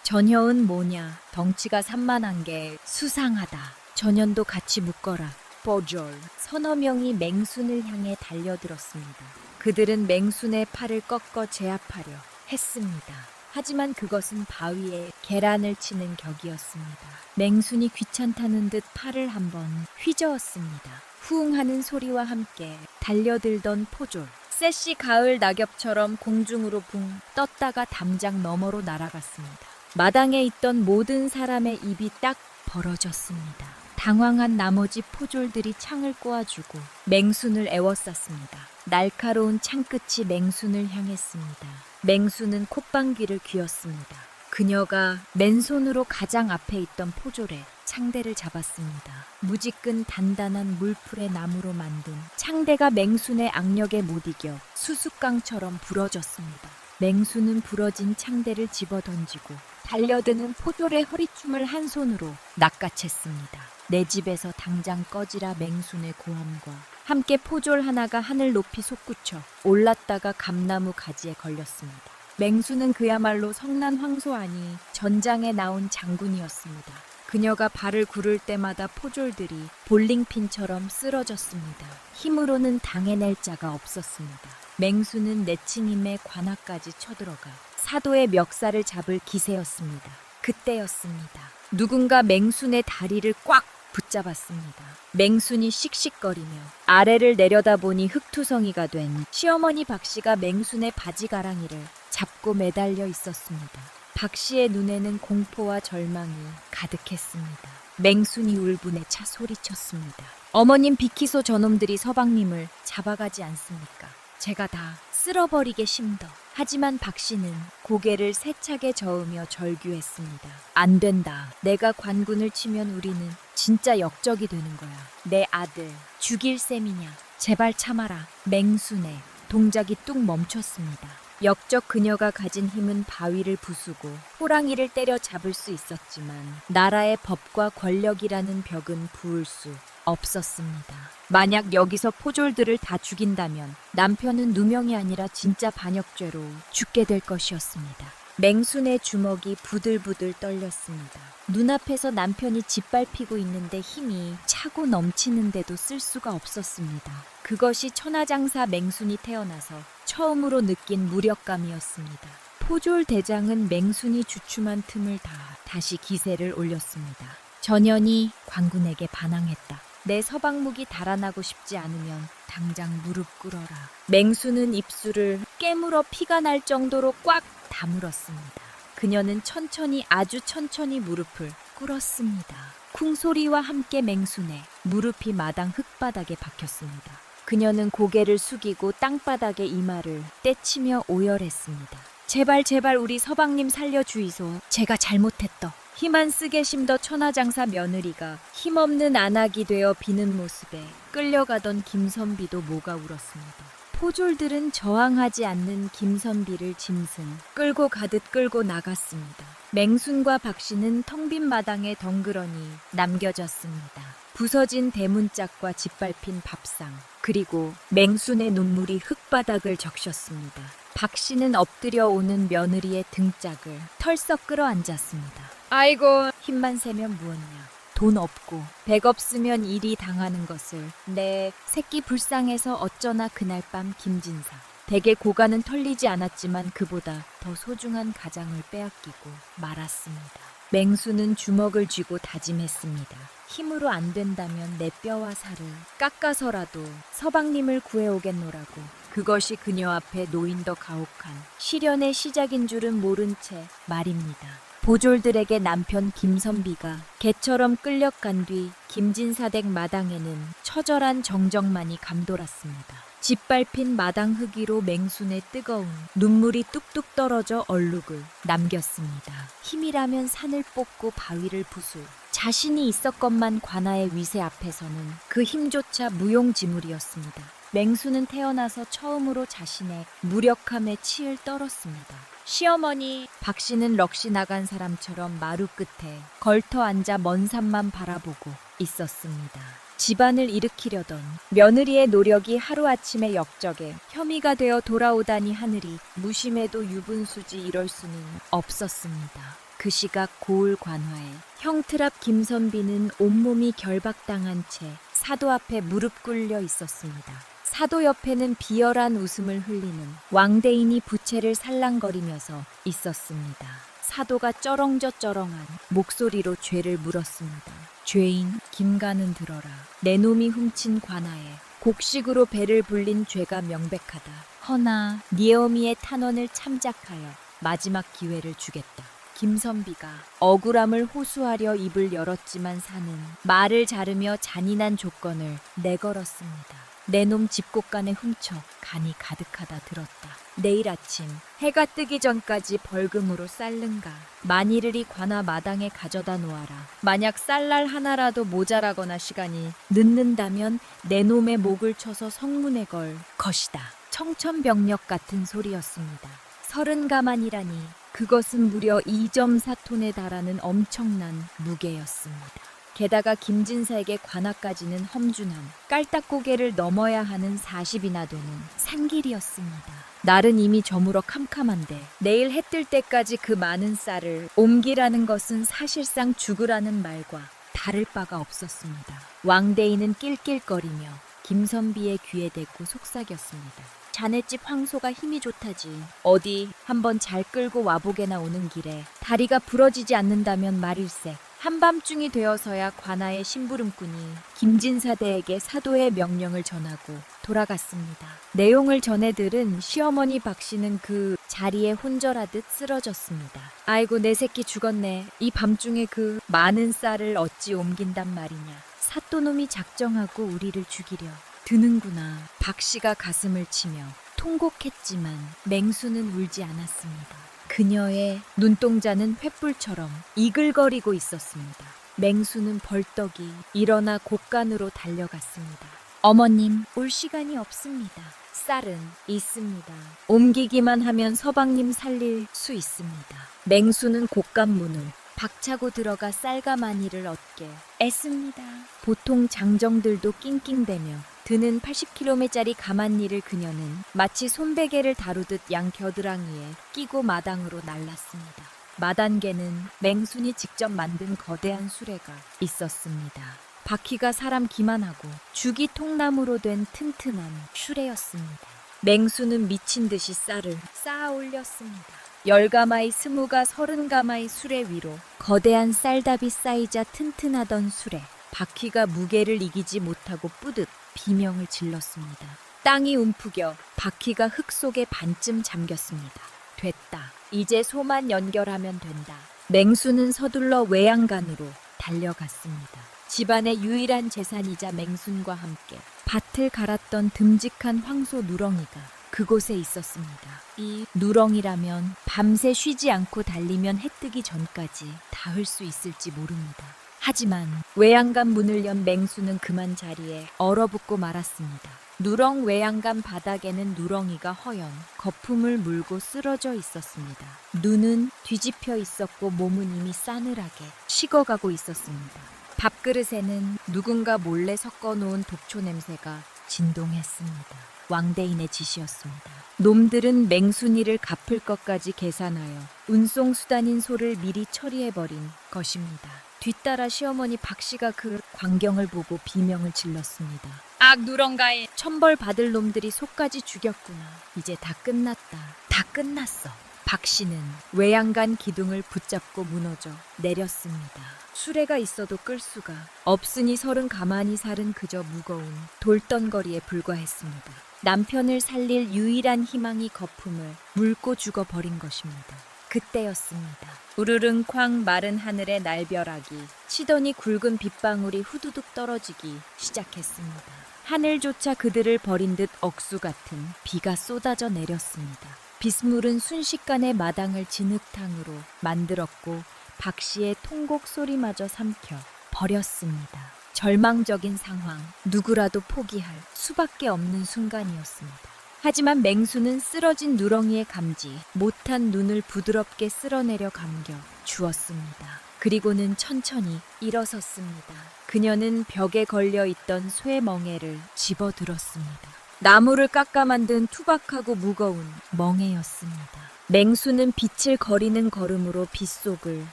전혀은 뭐냐? 덩치가 산만한 게 수상하다. 전현도 같이 묶어라. 포졸. 서너 명이 맹순을 향해 달려들었습니다. 그들은 맹순의 팔을 꺾어 제압하려 했습니다. 하지만 그것은 바위에 계란을 치는 격이었습니다. 맹순이 귀찮다는 듯 팔을 한번 휘저었습니다. 후흥하는 소리와 함께 달려들던 포졸. 셋이 가을 낙엽처럼 공중으로 붕 떴다가 담장 너머로 날아갔습니다. 마당에 있던 모든 사람의 입이 딱 벌어졌습니다. 당황한 나머지 포졸들이 창을 꼬아주고 맹순을 애워쌌습니다. 날카로운 창끝이 맹순을 향했습니다. 맹순은 콧방귀를 뀌었습니다. 그녀가 맨손으로 가장 앞에 있던 포졸의 창대를 잡았습니다. 무지끈 단단한 물풀의 나무로 만든 창대가 맹순의 악력에 못 이겨 수수깡처럼 부러졌습니다. 맹순은 부러진 창대를 집어던지고 달려드는 포졸의 허리춤을 한 손으로 낚아챘습니다. 내 집에서 당장 꺼지라. 맹순의 고함과 함께 포졸 하나가 하늘 높이 솟구쳐 올랐다가 감나무 가지에 걸렸습니다. 맹순은 그야말로 성난 황소아니 전장에 나온 장군이었습니다. 그녀가 발을 구를 때마다 포졸들이 볼링핀처럼 쓰러졌습니다. 힘으로는 당해낼 자가 없었습니다. 맹수는 내친임의 관악까지 쳐들어가 사도의 멱살을 잡을 기세였습니다. 그때였습니다. 누군가 맹순의 다리를 꽉 붙잡았습니다. 맹순이 씩씩거리며 아래를 내려다보니 흙투성이가 된 시어머니 박씨가 맹순의 바지가랑이를 잡고 매달려 있었습니다. 박씨의 눈에는 공포와 절망이 가득했습니다. 맹순이 울분에 차 소리쳤습니다. 어머님, 비키소 저놈들이 서방님을 잡아가지 않습니까? 제가 다 쓸어버리게 심더. 하지만 박씨는 고개를 세차게 저으며 절규했습니다. 안 된다. 내가 관군을 치면 우리는 진짜 역적이 되는 거야. 내 아들 죽일 셈이냐. 제발 참아라. 맹순의 동작이 뚝 멈췄습니다. 역적 그녀가 가진 힘은 바위를 부수고 호랑이를 때려 잡을 수 있었지만 나라의 법과 권력이라는 벽은 부을 수 없었습니다. 만약 여기서 포졸들을 다 죽인다면 남편은 누명이 아니라 진짜 반역죄로 죽게 될 것이었습니다. 맹순의 주먹이 부들부들 떨렸습니다. 눈앞에서 남편이 짓밟히고 있는데 힘이 차고 넘치는데도 쓸 수가 없었습니다. 그것이 천하장사 맹순이 태어나서 처음으로 느낀 무력감이었습니다. 포졸 대장은 맹순이 주춤한 틈을 다시 기세를 올렸습니다. 전현이 관군에게 반항했다. 내 서방목이 달아나고 싶지 않으면 당장 무릎 꿇어라. 맹수는 입술을 깨물어 피가 날 정도로 꽉 다물었습니다. 그녀는 천천히, 아주 천천히 무릎을 꿇었습니다. 쿵소리와 함께 맹순의 무릎이 마당 흙바닥에 박혔습니다. 그녀는 고개를 숙이고 땅바닥에 이마를 떼치며 오열했습니다. 제발 제발 우리 서방님 살려주이소. 제가 잘못했더. 힘안 쓰게 심더 천하장사 며느리가 힘없는 안악이 되어 비는 모습에 끌려가던 김선비도 목아 울었습니다. 포졸들은 저항하지 않는 김선비를 짐승 끌고 가듯 끌고 나갔습니다. 맹순과 박씨는 텅 빈 마당에 덩그러니 남겨졌습니다. 부서진 대문짝과 짓밟힌 밥상, 그리고 맹순의 눈물이 흙바닥을 적셨습니다. 박씨는 엎드려 오는 며느리의 등짝을 털썩 끌어안았습니다. 아이고, 힘만 세면 무엇냐. 돈 없고 백 없으면 일이 당하는 것을 내 새끼 불쌍해서 어쩌나 그날 밤 김진사. 대개 고가는 털리지 않았지만 그보다 더 소중한 가장을 빼앗기고 말았습니다. 맹수는 주먹을 쥐고 다짐했습니다. 힘으로 안 된다면 내 뼈와 살을 깎아서라도 서방님을 구해오겠노라고. 그것이 그녀 앞에 놓인 더 가혹한 시련의 시작인 줄은 모른 채 말입니다. 보졸들에게 남편 김선비가 개처럼 끌려간 뒤 김진사댁 마당에는 처절한 정적만이 감돌았습니다. 짓밟힌 마당 흙위로 맹순의 뜨거운 눈물이 뚝뚝 떨어져 얼룩을 남겼습니다. 힘이라면 산을 뽑고 바위를 부술 자신이 있었건만 관아의 위세 앞에서는 그 힘조차 무용지물이었습니다. 맹수는 태어나서 처음으로 자신의 무력함에 치을 떨었습니다. 시어머니, 박씨는 넋이 나간 사람처럼 마루 끝에 걸터 앉아 먼 산만 바라보고 있었습니다. 집안을 일으키려던 며느리의 노력이 하루아침에 역적에 혐의가 되어 돌아오다니 하늘이 무심해도 유분수지 이럴 수는 없었습니다. 그 시각 고을 관화에 형틀앞 김선비는 온몸이 결박당한 채 사도 앞에 무릎 꿇려 있었습니다. 사도 옆에는 비열한 웃음을 흘리는 왕대인이 부채를 살랑거리면서 있었습니다. 사도가 쩌렁저쩌렁한 목소리로 죄를 물었습니다. 죄인 김가는 들어라. 내 놈이 훔친 관아에 곡식으로 배를 불린 죄가 명백하다. 허나 네 어미의 탄원을 참작하여 마지막 기회를 주겠다. 김선비가 억울함을 호소하려 입을 열었지만 사는 말을 자르며 잔인한 조건을 내걸었습니다. 내 놈 집곡간에 훔쳐 간이 가득하다 들었다. 내일 아침 해가 뜨기 전까지 벌금으로 쌀른가 만일을 관아 마당에 가져다 놓아라. 만약 쌀날 하나라도 모자라거나 시간이 늦는다면 내 놈의 목을 쳐서 성문에 걸 것이다. 청천벽력 같은 소리였습니다. 30가만이라니 그것은 무려 2.4톤에 달하는 엄청난 무게였습니다. 게다가 김진사에게 관아까지는 험준한 깔딱고개를 넘어야 하는 40이나 되는 산길이었습니다. 날은 이미 저물어 캄캄한데 내일 해 뜰 때까지 그 많은 쌀을 옮기라는 것은 사실상 죽으라는 말과 다를 바가 없었습니다. 왕대인은 낄낄거리며 김선비의 귀에 대고 속삭였습니다. 자네집 황소가 힘이 좋다지. 어디 한번 잘 끌고 와보게나 오는 길에 다리가 부러지지 않는다면 말일세. 한밤중이 되어서야 관아의 심부름꾼이 김진사대에게 사도의 명령을 전하고 돌아갔습니다. 내용을 전해 들은 시어머니 박씨는 그 자리에 혼절하듯 쓰러졌습니다. 아이고 내 새끼 죽었네. 이 밤중에 그 많은 쌀을 어찌 옮긴단 말이냐. 사또놈이 작정하고 우리를 죽이려 드는구나. 박씨가 가슴을 치며 통곡했지만 맹수는 울지 않았습니다. 그녀의 눈동자는 횃불처럼 이글거리고 있었습니다. 맹수는 벌떡이 일어나 곡간으로 달려갔습니다. 어머님, 올 시간이 없습니다. 쌀은 있습니다. 옮기기만 하면 서방님 살릴 수 있습니다. 맹수는 곡간 문을 박차고 들어가 쌀가마니를 얻게 애씁니다. 보통 장정들도 낑낑대며 드는 80kg짜리 가만니를 그녀는 마치 손베개를 다루듯 양 겨드랑이에 끼고 마당으로 날랐습니다. 마단계는 맹순이 직접 만든 거대한 수레가 있었습니다. 바퀴가 사람 기만하고 죽이 통나무로 된 튼튼한 수레였습니다. 맹수는 미친 듯이 쌀을 쌓아 올렸습니다. 10가마의 20가 30가마의 수레 위로 거대한 쌀답이 쌓이자 튼튼하던 수레. 바퀴가 무게를 이기지 못하고 뿌듯 비명을 질렀습니다. 땅이 움푹여 바퀴가 흙 속에 반쯤 잠겼습니다. 됐다. 이제 소만 연결하면 된다. 맹수는 서둘러 외양간으로 달려갔습니다. 집안의 유일한 재산이자 맹순과 함께 밭을 갈았던 듬직한 황소 누렁이가 그곳에 있었습니다. 이 누렁이라면 밤새 쉬지 않고 달리면 해 뜨기 전까지 닿을 수 있을지 모릅니다. 하지만 외양간 문을 연 맹수는 그만 자리에 얼어붙고 말았습니다. 누렁 외양간 바닥에는 누렁이가 허연 거품을 물고 쓰러져 있었습니다. 눈은 뒤집혀 있었고 몸은 이미 싸늘하게 식어가고 있었습니다. 밥그릇에는 누군가 몰래 섞어놓은 독초 냄새가 진동했습니다. 왕대인의 지시였습니다. 놈들은 맹순이를 갚을 것까지 계산하여 운송수단인 소를 미리 처리해버린 것입니다. 뒤따라 시어머니 박씨가 그 광경을 보고 비명을 질렀습니다. 악 누렁가에 천벌 받을 놈들이 소까지 죽였구나. 이제 다 끝났다. 다 끝났어. 박씨는 외양간 기둥을 붙잡고 무너져 내렸습니다. 수레가 있어도 끌 수가 없으니 30가마니 살은 그저 무거운 돌덩거리에 불과했습니다. 남편을 살릴 유일한 희망이 거품을 물고 죽어버린 것입니다. 그때였습니다. 우르릉 쾅 마른 하늘의 날벼락이 치더니 굵은 빗방울이 후두둑 떨어지기 시작했습니다. 하늘조차 그들을 버린 듯 억수 같은 비가 쏟아져 내렸습니다. 빗물은 순식간에 마당을 진흙탕으로 만들었고 박씨의 통곡 소리마저 삼켜 버렸습니다. 절망적인 상황, 누구라도 포기할 수밖에 없는 순간이었습니다. 하지만 맹수는 쓰러진 누렁이의 감지 못한 눈을 부드럽게 쓸어내려 감겨 주었습니다. 그리고는 천천히 일어섰습니다. 그녀는 벽에 걸려 있던 쇠 멍에를 집어들었습니다. 나무를 깎아 만든 투박하고 무거운 멍에였습니다. 맹수는 빛을 거리는 걸음으로 빗속을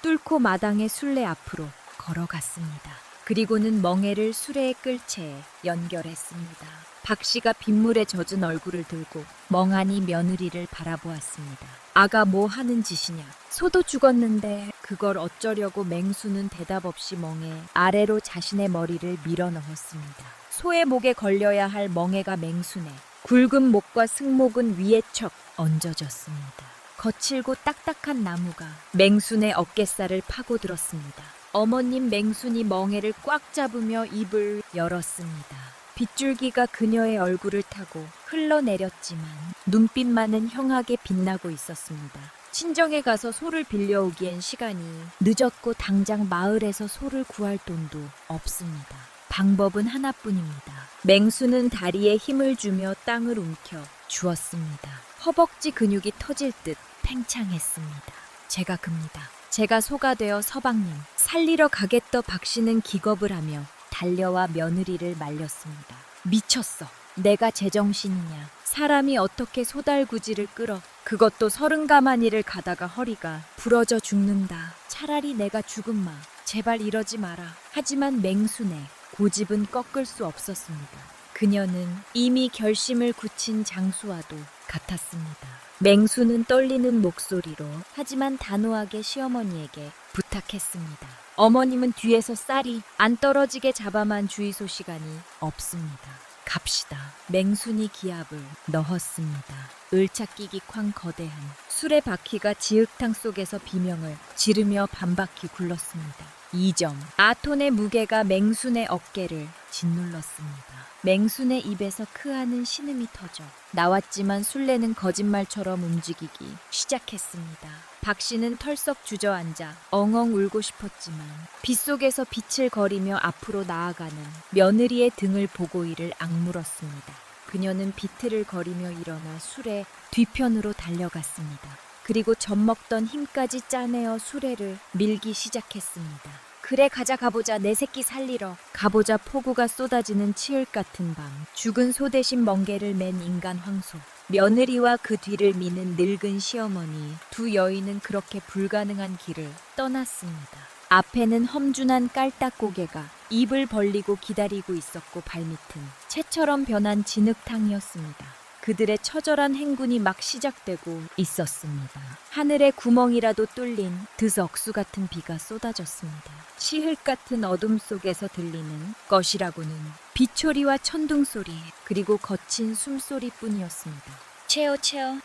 뚫고 마당의 술래 앞으로 걸어갔습니다. 그리고는 멍에를 수레에 끌 채 연결했습니다. 박씨가 빗물에 젖은 얼굴을 들고 멍하니 며느리를 바라보았습니다. 아가 뭐 하는 짓이냐? 소도 죽었는데 그걸 어쩌려고. 맹수는 대답 없이 멍에 아래로 자신의 머리를 밀어 넣었습니다. 소의 목에 걸려야 할 멍에가 맹수네. 굵은 목과 승모근 위에 척 얹어졌습니다. 거칠고 딱딱한 나무가 맹순의 어깨살을 파고들었습니다. 어머님 맹순이 멍에를 꽉 잡으며 입을 열었습니다. 빗줄기가 그녀의 얼굴을 타고 흘러내렸지만 눈빛만은 형하게 빛나고 있었습니다. 친정에 가서 소를 빌려오기엔 시간이 늦었고 당장 마을에서 소를 구할 돈도 없습니다. 방법은 하나뿐입니다. 맹수는 다리에 힘을 주며 땅을 움켜 주었습니다. 허벅지 근육이 터질 듯 팽창했습니다. 제가 급니다. 제가 소가 되어 서방님 살리러 가겠더. 박씨는 기겁을 하며 달려와 며느리를 말렸습니다. 미쳤어. 내가 제정신이냐. 사람이 어떻게 소달구지를 끌어. 그것도 30가마니를 가다가 허리가 부러져 죽는다. 차라리 내가 죽음마. 제발 이러지 마라. 하지만 맹순의 고집은 꺾을 수 없었습니다. 그녀는 이미 결심을 굳힌 장수와도 같았습니다. 맹수는 떨리는 목소리로 하지만 단호하게 시어머니에게 부탁했습니다. 어머님은 뒤에서 쌀이 안 떨어지게 잡아만 주의소. 시간이 없습니다. 갑시다. 맹순이 기합을 넣었습니다. 을착기기 쾅 거대한 술의 바퀴가 지흙탕 속에서 비명을 지르며 반바퀴 굴렀습니다. 2점. 아톤의 무게가 맹순의 어깨를 짓눌렀습니다. 맹순의 입에서 크하는 신음이 터져 나왔지만 술래는 거짓말처럼 움직이기 시작했습니다. 박씨는 털썩 주저앉아 엉엉 울고 싶었지만 빗속에서 빛을 거리며 앞으로 나아가는 며느리의 등을 보고 이를 악물었습니다. 그녀는 비틀을 거리며 일어나 술의 뒤편으로 달려갔습니다. 그리고 젖먹던 힘까지 짜내어 수레를 밀기 시작했습니다. 그래 가자 가보자. 내 새끼 살리러 가보자. 폭우가 쏟아지는 치읓 같은 밤 죽은 소 대신 멍게를 맨 인간 황소 며느리와 그 뒤를 미는 늙은 시어머니 두 여인은 그렇게 불가능한 길을 떠났습니다. 앞에는 험준한 깔딱고개가 입을 벌리고 기다리고 있었고 발밑은 채처럼 변한 진흙탕이었습니다. 그들의 처절한 행군이 막 시작되고 있었습니다. 하늘에 구멍이라도 뚫린 드석수 같은 비가 쏟아졌습니다. 치흙 같은 어둠 속에서 들리는 것이라고는 비초리와 천둥소리 그리고 거친 숨소리뿐이었습니다. 채어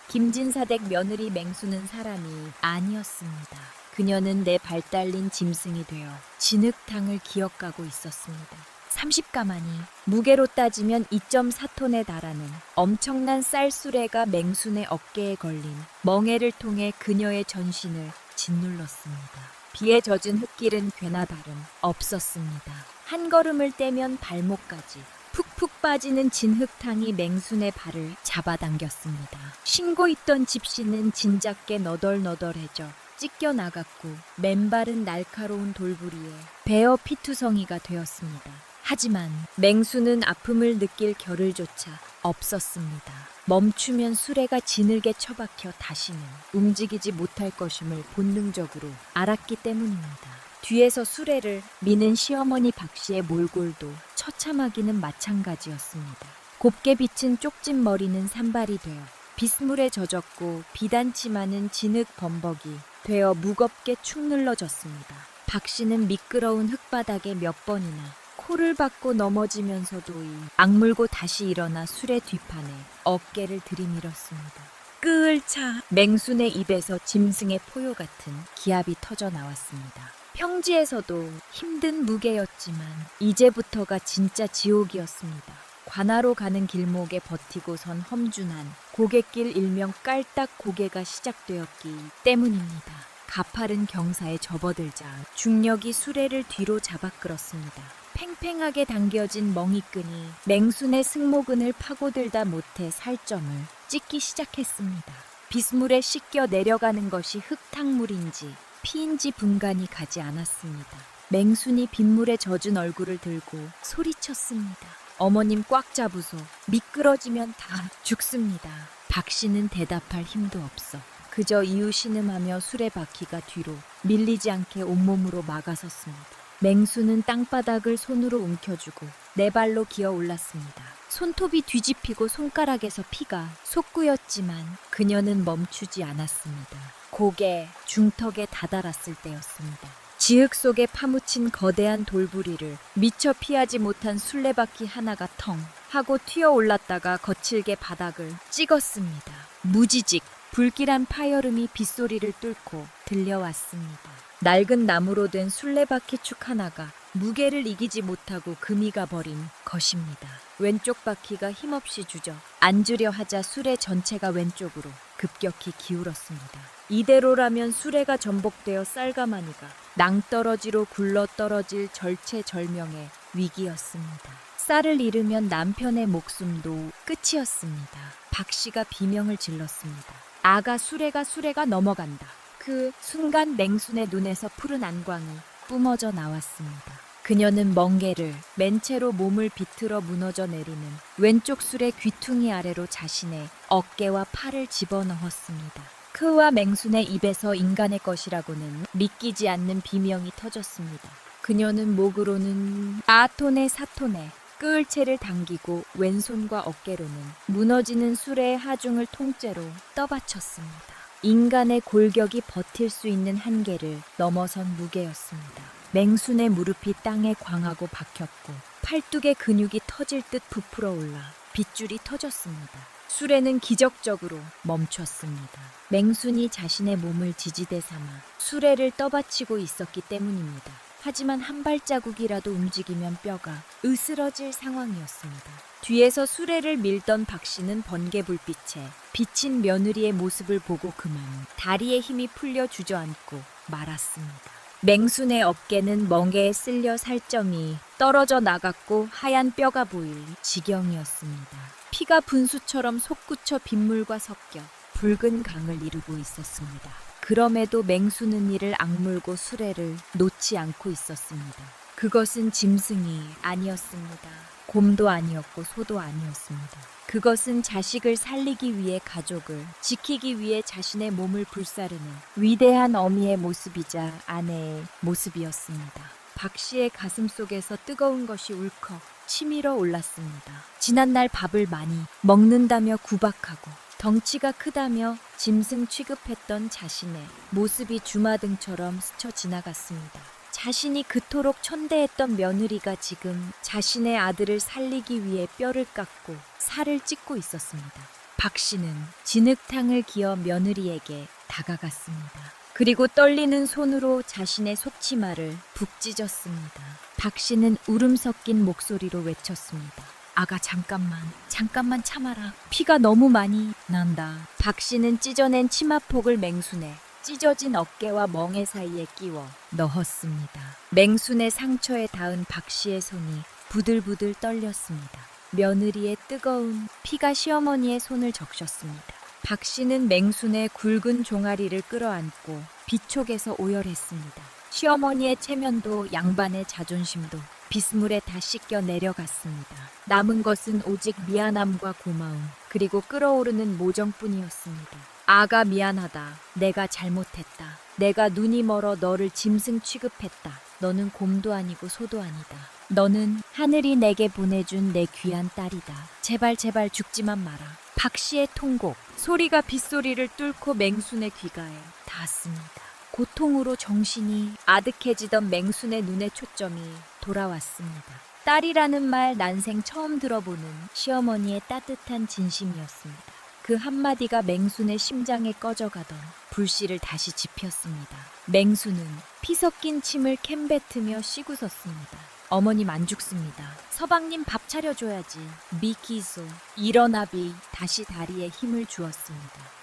김진사댁 며느리 맹수는 사람이 아니었습니다. 그녀는 내 발 달린 짐승이 되어 진흙탕을 기어가고 있었습니다. 30가마니 무게로 따지면 2.4톤에 달하는 엄청난 쌀수레가 맹순의 어깨에 걸린 멍에를 통해 그녀의 전신을 짓눌렀습니다. 비에 젖은 흙길은 꽤나 다름 없었습니다. 한 걸음을 떼면 발목까지 푹푹 빠지는 진흙탕이 맹순의 발을 잡아당겼습니다. 신고 있던 집시는 진작게 너덜너덜해져 찢겨 나갔고 맨발은 날카로운 돌부리에 베어 피투성이가 되었습니다. 하지만 맹수는 아픔을 느낄 겨를조차 없었습니다. 멈추면 수레가 지늘게 처박혀 다시는 움직이지 못할 것임을 본능적으로 알았기 때문입니다. 뒤에서 수레를 미는 시어머니 박씨의 몰골도 처참하기는 마찬가지였습니다. 곱게 비친 쪽진 머리는 산발이 되어 빗물에 젖었고 비단치 많은 진흙 범벅이 되어 무겁게 축 눌러졌습니다. 박씨는 미끄러운 흙바닥에 몇 번이나 코를 박고 넘어지면서도 악물고 다시 일어나 수레 뒷판에 어깨를 들이밀었습니다. 끄을차. 맹순의 입에서 짐승의 포효 같은 기합이 터져 나왔습니다. 평지에서도 힘든 무게였지만 이제부터가 진짜 지옥이었습니다. 관하로 가는 길목에 버티고 선 험준한 고갯길 일명 깔딱 고개가 시작되었기 때문입니다. 가파른 경사에 접어들자 중력이 수레를 뒤로 잡아 끌었습니다. 팽팽하게 당겨진 멍이끈이 맹순의 승모근을 파고들다 못해 살점을 찢기 시작했습니다. 빗물에 씻겨 내려가는 것이 흙탕물인지 피인지 분간이 가지 않았습니다. 맹순이 빗물에 젖은 얼굴을 들고 소리쳤습니다. 어머님 꽉 잡으소. 미끄러지면 다 죽습니다. 박 씨는 대답할 힘도 없어 그저 이유신음하며 수레바퀴가 뒤로 밀리지 않게 온몸으로 막아섰습니다. 맹수는 땅바닥을 손으로 움켜쥐고 네 발로 기어 올랐습니다. 손톱이 뒤집히고 손가락에서 피가 솟구였지만 그녀는 멈추지 않았습니다. 고개, 중턱에 다다랐을 때였습니다. 지흙 속에 파묻힌 거대한 돌부리를 미처 피하지 못한 술래바퀴 하나가 텅 하고 튀어 올랐다가 거칠게 바닥을 찍었습니다. 무지직 불길한 파열음이 빗소리를 뚫고 들려왔습니다. 낡은 나무로 된 술래바퀴 축 하나가 무게를 이기지 못하고 금이 가버린 것입니다. 왼쪽 바퀴가 힘없이 주저 앉으려 하자 수레 전체가 왼쪽으로 급격히 기울었습니다. 이대로라면 수레가 전복되어 쌀가마니가 낭떠러지로 굴러 떨어질 절체절명의 위기였습니다. 쌀을 잃으면 남편의 목숨도 끝이었습니다. 박 씨가 비명을 질렀습니다. 아가 수레가 넘어간다. 그 순간 맹순의 눈에서 푸른 안광이 뿜어져 나왔습니다. 그녀는 멍게를 맨 채로 몸을 비틀어 무너져 내리는 왼쪽 술의 귀퉁이 아래로 자신의 어깨와 팔을 집어넣었습니다. 그와 맹순의 입에서 인간의 것이라고는 믿기지 않는 비명이 터졌습니다. 그녀는 목으로는 아토네 사토네 끌채를 당기고 왼손과 어깨로는 무너지는 수레의 하중을 통째로 떠받쳤습니다. 인간의 골격이 버틸 수 있는 한계를 넘어선 무게였습니다. 맹순의 무릎이 땅에 광하고 박혔고 팔뚝의 근육이 터질 듯 부풀어 올라 빗줄이 터졌습니다. 수레는 기적적으로 멈췄습니다. 맹순이 자신의 몸을 지지대 삼아 수레를 떠받치고 있었기 때문입니다. 하지만 한 발자국이라도 움직이면 뼈가 으스러질 상황이었습니다. 뒤에서 수레를 밀던 박 씨는 번개 불빛에 비친 며느리의 모습을 보고 그만 다리에 힘이 풀려 주저앉고 말았습니다. 맹순의 어깨는 멍게에 쓸려 살점이 떨어져 나갔고 하얀 뼈가 보일 지경이었습니다. 피가 분수처럼 솟구쳐 빗물과 섞여 붉은 강을 이루고 있었습니다. 그럼에도 맹수는 이를 악물고 수레를 놓지 않고 있었습니다. 그것은 짐승이 아니었습니다. 곰도 아니었고 소도 아니었습니다. 그것은 자식을 살리기 위해 가족을 지키기 위해 자신의 몸을 불사르는 위대한 어미의 모습이자 아내의 모습이었습니다. 박 씨의 가슴 속에서 뜨거운 것이 울컥 치밀어 올랐습니다. 지난날 밥을 많이 먹는다며 구박하고 덩치가 크다며 짐승 취급했던 자신의 모습이 주마등처럼 스쳐 지나갔습니다. 자신이 그토록 천대했던 며느리가 지금 자신의 아들을 살리기 위해 뼈를 깎고 살을 찢고 있었습니다. 박 씨는 진흙탕을 기어 며느리에게 다가갔습니다. 그리고 떨리는 손으로 자신의 속치마를 북 찢었습니다. 박 씨는 울음 섞인 목소리로 외쳤습니다. 아가 잠깐만 참아라. 피가 너무 많이 난다. 박 씨는 찢어낸 치마폭을 맹순에 찢어진 어깨와 멍에 사이에 끼워 넣었습니다. 맹순의 상처에 닿은 박 씨의 손이 부들부들 떨렸습니다. 며느리의 뜨거운 피가 시어머니의 손을 적셨습니다. 박 씨는 맹순의 굵은 종아리를 끌어안고 비촉에서 오열했습니다. 시어머니의 체면도 양반의 자존심도 빗물에 다 씻겨 내려갔습니다. 남은 것은 오직 미안함과 고마움, 그리고 끓어오르는 모정뿐이었습니다. 아가 미안하다. 내가 잘못했다. 내가 눈이 멀어 너를 짐승 취급했다. 너는 곰도 아니고 소도 아니다. 너는 하늘이 내게 보내준 내 귀한 딸이다. 제발 죽지만 마라. 박 씨의 통곡, 소리가 빗소리를 뚫고 맹순의 귀가에 닿았습니다. 고통으로 정신이 아득해지던 맹순의 눈의 초점이 돌아왔습니다. 딸이라는 말 난생 처음 들어보는 시어머니의 따뜻한 진심이었습니다. 그 한마디가 맹순의 심장에 꺼져가던 불씨를 다시 지폈습니다. 맹순은 피 섞인 침을 캔뱉으며 씩 웃었습니다. 어머님 안 죽습니다. 서방님 밥 차려줘야지. 미키소. 일어나비 다시 다리에 힘을 주었습니다.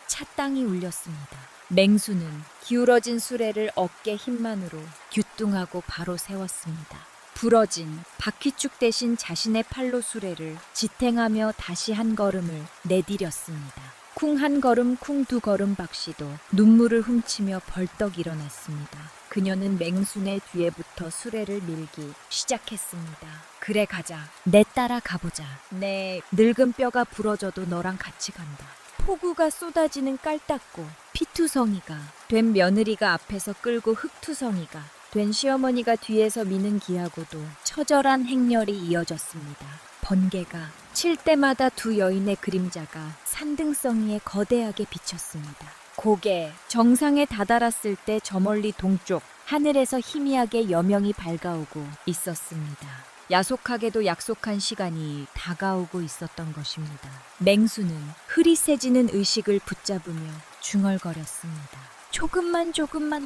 차땅이 울렸습니다. 맹수는 기울어진 수레를 어깨 힘만으로 귀뚱하고 바로 세웠습니다. 부러진 바퀴축 대신 자신의 팔로 수레를 지탱하며 다시 한 걸음을 내디뎠습니다. 쿵 한 걸음 쿵 두 걸음 박씨도 눈물을 훔치며 벌떡 일어났습니다. 그녀는 맹순의 뒤에 붙어 수레를 밀기 시작했습니다. 그래 가자. 내 따라 가보자. 내 늙은 뼈가 부러져도 너랑 같이 간다. 폭우가 쏟아지는 깔닦고 피투성이가 된 며느리가 앞에서 끌고 흙투성이가 된 시어머니가 뒤에서 미는 기하고도 처절한 행렬이 이어졌습니다. 번개가 칠 때마다 두 여인의 그림자가 산등성이에 거대하게 비쳤습니다. 고개 정상에 다다랐을 때 저 멀리 동쪽 하늘에서 희미하게 여명이 밝아오고 있었습니다. 야속하게도 약속한 시간이 다가오고 있었던 것입니다. 맹수는 흐릿해지는 의식을 붙잡으며 중얼거렸습니다. 조금만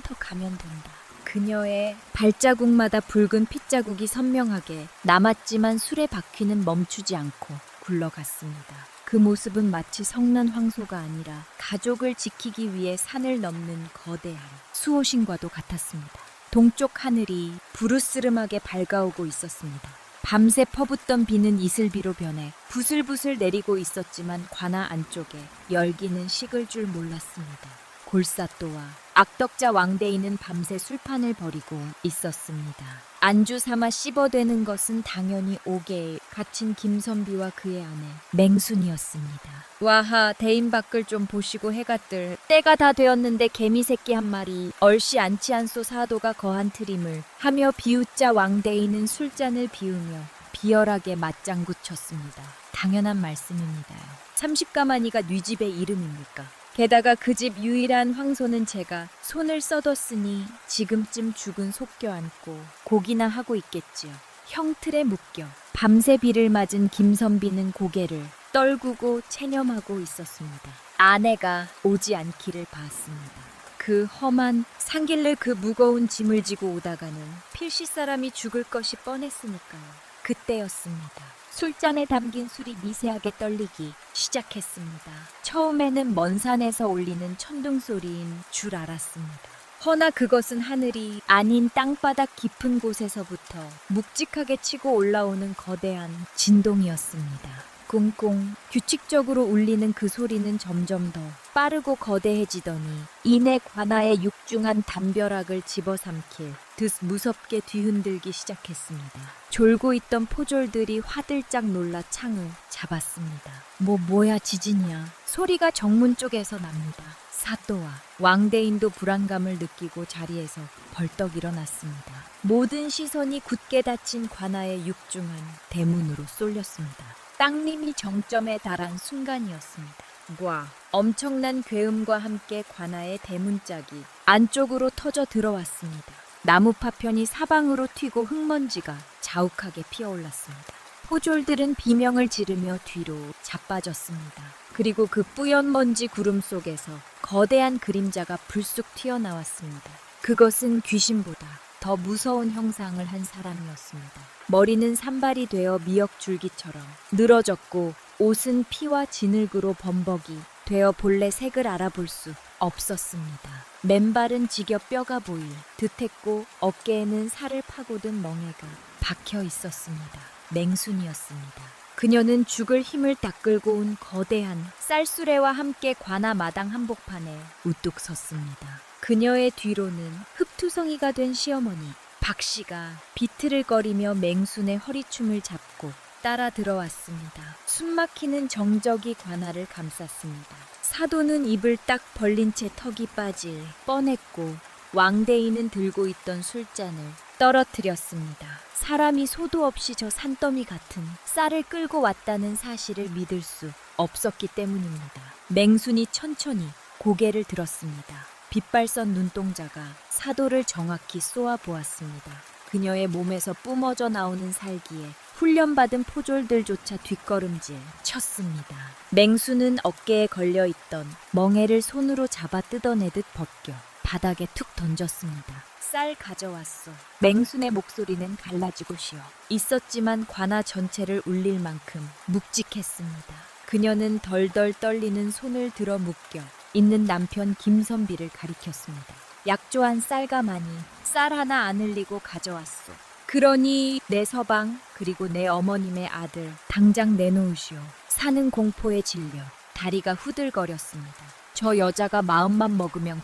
더 가면 된다. 그녀의 발자국마다 붉은 핏자국이 선명하게 남았지만 술의 바퀴는 멈추지 않고 굴러갔습니다. 그 모습은 마치 성난 황소가 아니라 가족을 지키기 위해 산을 넘는 거대한 수호신과도 같았습니다. 동쪽 하늘이 부르스름하게 밝아오고 있었습니다. 밤새 퍼붓던 비는 이슬비로 변해 부슬부슬 내리고 있었지만 관아 안쪽에 열기는 식을 줄 몰랐습니다. 골사또와 악덕자 왕대인은 밤새 술판을 벌이고 있었습니다. 안주 삼아 씹어대는 것은 당연히 옥에 갇힌 김선비와 그의 아내 맹순이었습니다. 와하, 대인 밖을 좀 보시고 해가 뜰 때가 다 되었는데 개미새끼 한 마리 얼씨 않지 않소 사도가 거한 트림을 하며 비웃자 왕대인은 술잔을 비우며 비열하게 맞장구 쳤습니다. 당연한 말씀입니다요. 30가마니가 네 집의 이름입니까? 게다가 그 집 유일한 황소는 제가 손을 써뒀으니 지금쯤 죽은 속 껴안고 고기나 하고 있겠지요. 형틀에 묶여 밤새 비를 맞은 김선비는 고개를 떨구고 체념하고 있었습니다. 아내가 오지 않기를 바랐습니다. 그 험한 산길을 그 무거운 짐을 지고 오다가는 필시 사람이 죽을 것이 뻔했으니까요. 그때였습니다. 술잔에 담긴 술이 미세하게 떨리기 시작했습니다. 처음에는 먼 산에서 울리는 천둥 소리인 줄 알았습니다. 허나 그것은 하늘이 아닌 땅바닥 깊은 곳에서부터 묵직하게 치고 올라오는 거대한 진동이었습니다. 꽁꽁 규칙적으로 울리는 그 소리는 점점 더 빠르고 거대해지더니 이내 관아의 육중한 담벼락을 집어삼킬 듯 무섭게 뒤흔들기 시작했습니다. 졸고 있던 포졸들이 화들짝 놀라 창을 잡았습니다. 뭐야 지진이야. 소리가 정문 쪽에서 납니다. 사또와 왕대인도 불안감을 느끼고 자리에서 벌떡 일어났습니다. 모든 시선이 굳게 닫힌 관아의 육중한 대문으로 쏠렸습니다. 땅림이 정점에 달한 순간이었습니다. 와, 엄청난 괴음과 함께 관아의 대문짝이 안쪽으로 터져 들어왔습니다. 나무 파편이 사방으로 튀고 흙먼지가 자욱하게 피어올랐습니다. 포졸들은 비명을 지르며 뒤로 자빠졌습니다. 그리고 그 뿌연 먼지 구름 속에서 거대한 그림자가 불쑥 튀어나왔습니다. 그것은 귀신보다 더 무서운 형상을 한 사람이었습니다. 머리는 산발이 되어 미역줄기처럼 늘어졌고 옷은 피와 진흙으로 범벅이 되어 본래 색을 알아볼 수 없었습니다. 맨발은 지겨 뼈가 보일 듯했고 어깨에는 살을 파고든 멍에가 박혀 있었습니다. 맹순이었습니다. 그녀는 죽을 힘을 다 끌고 온 거대한 쌀수레와 함께 관아 마당 한복판에 우뚝 섰습니다. 그녀의 뒤로는 흡투성이가 된 시어머니 박씨가 비틀을거리며 맹순의 허리춤을 잡고 따라 들어왔습니다. 숨막히는 정적이 관아를 감쌌습니다. 사도는 입을 딱 벌린 채 턱이 빠질 뻔했고 왕대인은 들고 있던 술잔을 떨어뜨렸습니다. 사람이 소도 없이 저 산더미 같은 쌀을 끌고 왔다는 사실을 믿을 수 없었기 때문입니다. 맹순이 천천히 고개를 들었습니다. 빛발선 눈동자가 사도를 정확히 쏘아 보았습니다. 그녀의 몸에서 뿜어져 나오는 살기에 훈련받은 포졸들조차 뒷걸음질 쳤습니다. 맹수는 어깨에 걸려있던 멍에를 손으로 잡아 뜯어내듯 벗겨 바닥에 툭 던졌습니다. 쌀 가져왔어. 맹순의 목소리는 갈라지고 쉬어 있었지만 관아 전체를 울릴 만큼 묵직했습니다. 그녀는 덜덜 떨리는 손을 들어 묶여 있는 남편 김선비를 가리켰습니다. 약조한 쌀과 마니, 쌀 하나 안 흘리고 가져왔소. 그러니 내 서방 그리고 내 어머님의 아들 당장 내놓으시오. 사는 공포에 질려 다리가 후들거렸습니다. 저 여자가 마음만 먹으면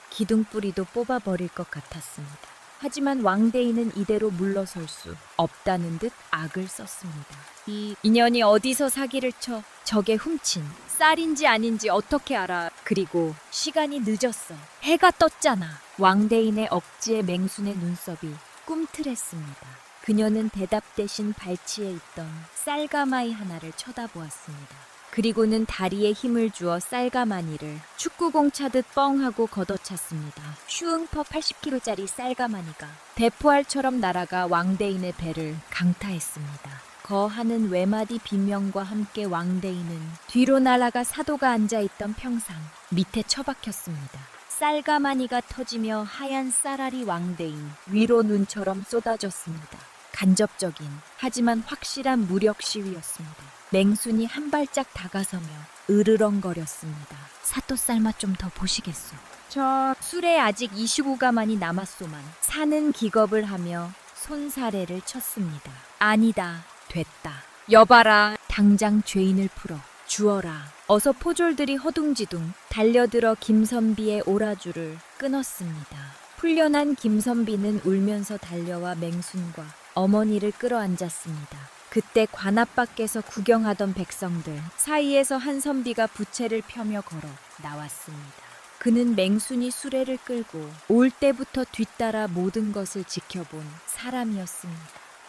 기둥뿌리도 뽑아버릴 것 같았습니다. 하지만 왕대인은 이대로 물러설 수 없다는 듯 악을 썼습니다. 이 인연이 어디서 사기를 쳐? 저게 훔친 쌀인지 아닌지 어떻게 알아? 그리고 시간이 늦었어. 해가 떴잖아. 왕대인의 억지에 맹순의 눈썹이 꿈틀했습니다. 그녀는 대답 대신 발치에 있던 쌀가마이 하나를 쳐다보았습니다. 그리고는 다리에 힘을 주어 쌀가마니를 축구공 차듯 뻥 하고 걷어찼습니다. 슈응퍼 80kg짜리 쌀가마니가 대포알처럼 날아가 왕대인의 배를 강타했습니다. 거하는 외마디 비명과 함께 왕대인은 뒤로 날아가 사도가 앉아있던 평상 밑에 처박혔습니다. 쌀가마니가 터지며 하얀 쌀알이 왕대인 위로 눈처럼 쏟아졌습니다. 간접적인 하지만 확실한 무력 시위였습니다. 맹순이 한 발짝 다가서며 으르렁거렸습니다. 사또 쌀맛 좀 더 보시겠소. 저 술에 아직 25가만이 남았소만. 사는 기겁을 하며 손사래를 쳤습니다. 아니다. 됐다. 여봐라. 당장 죄인을 풀어 주어라. 어서 포졸들이 허둥지둥 달려들어 김선비의 오라줄을 끊었습니다. 풀려난 김선비는 울면서 달려와 맹순과 어머니를 끌어안았습니다. 그때 관 앞 밖에서 구경하던 백성들 사이에서 한선비가 부채를 펴며 걸어 나왔습니다. 그는 맹순이 수레를 끌고 올 때부터 뒤따라 모든 것을 지켜본 사람이었습니다.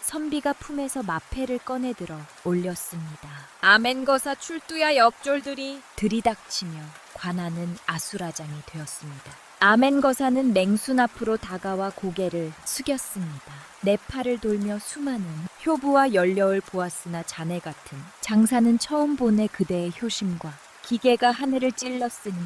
선비가 품에서 마패를 꺼내들어 올렸습니다. 아멘거사 출두야 역졸들이 들이닥치며 관아는 아수라장이 되었습니다. 아멘거사는 맹순 앞으로 다가와 고개를 숙였습니다. 내 팔을 돌며 수많은 효부와 연려을 보았으나 자네 같은 장사는 처음 보네. 그대의 효심과 기계가 하늘을 찔렀으니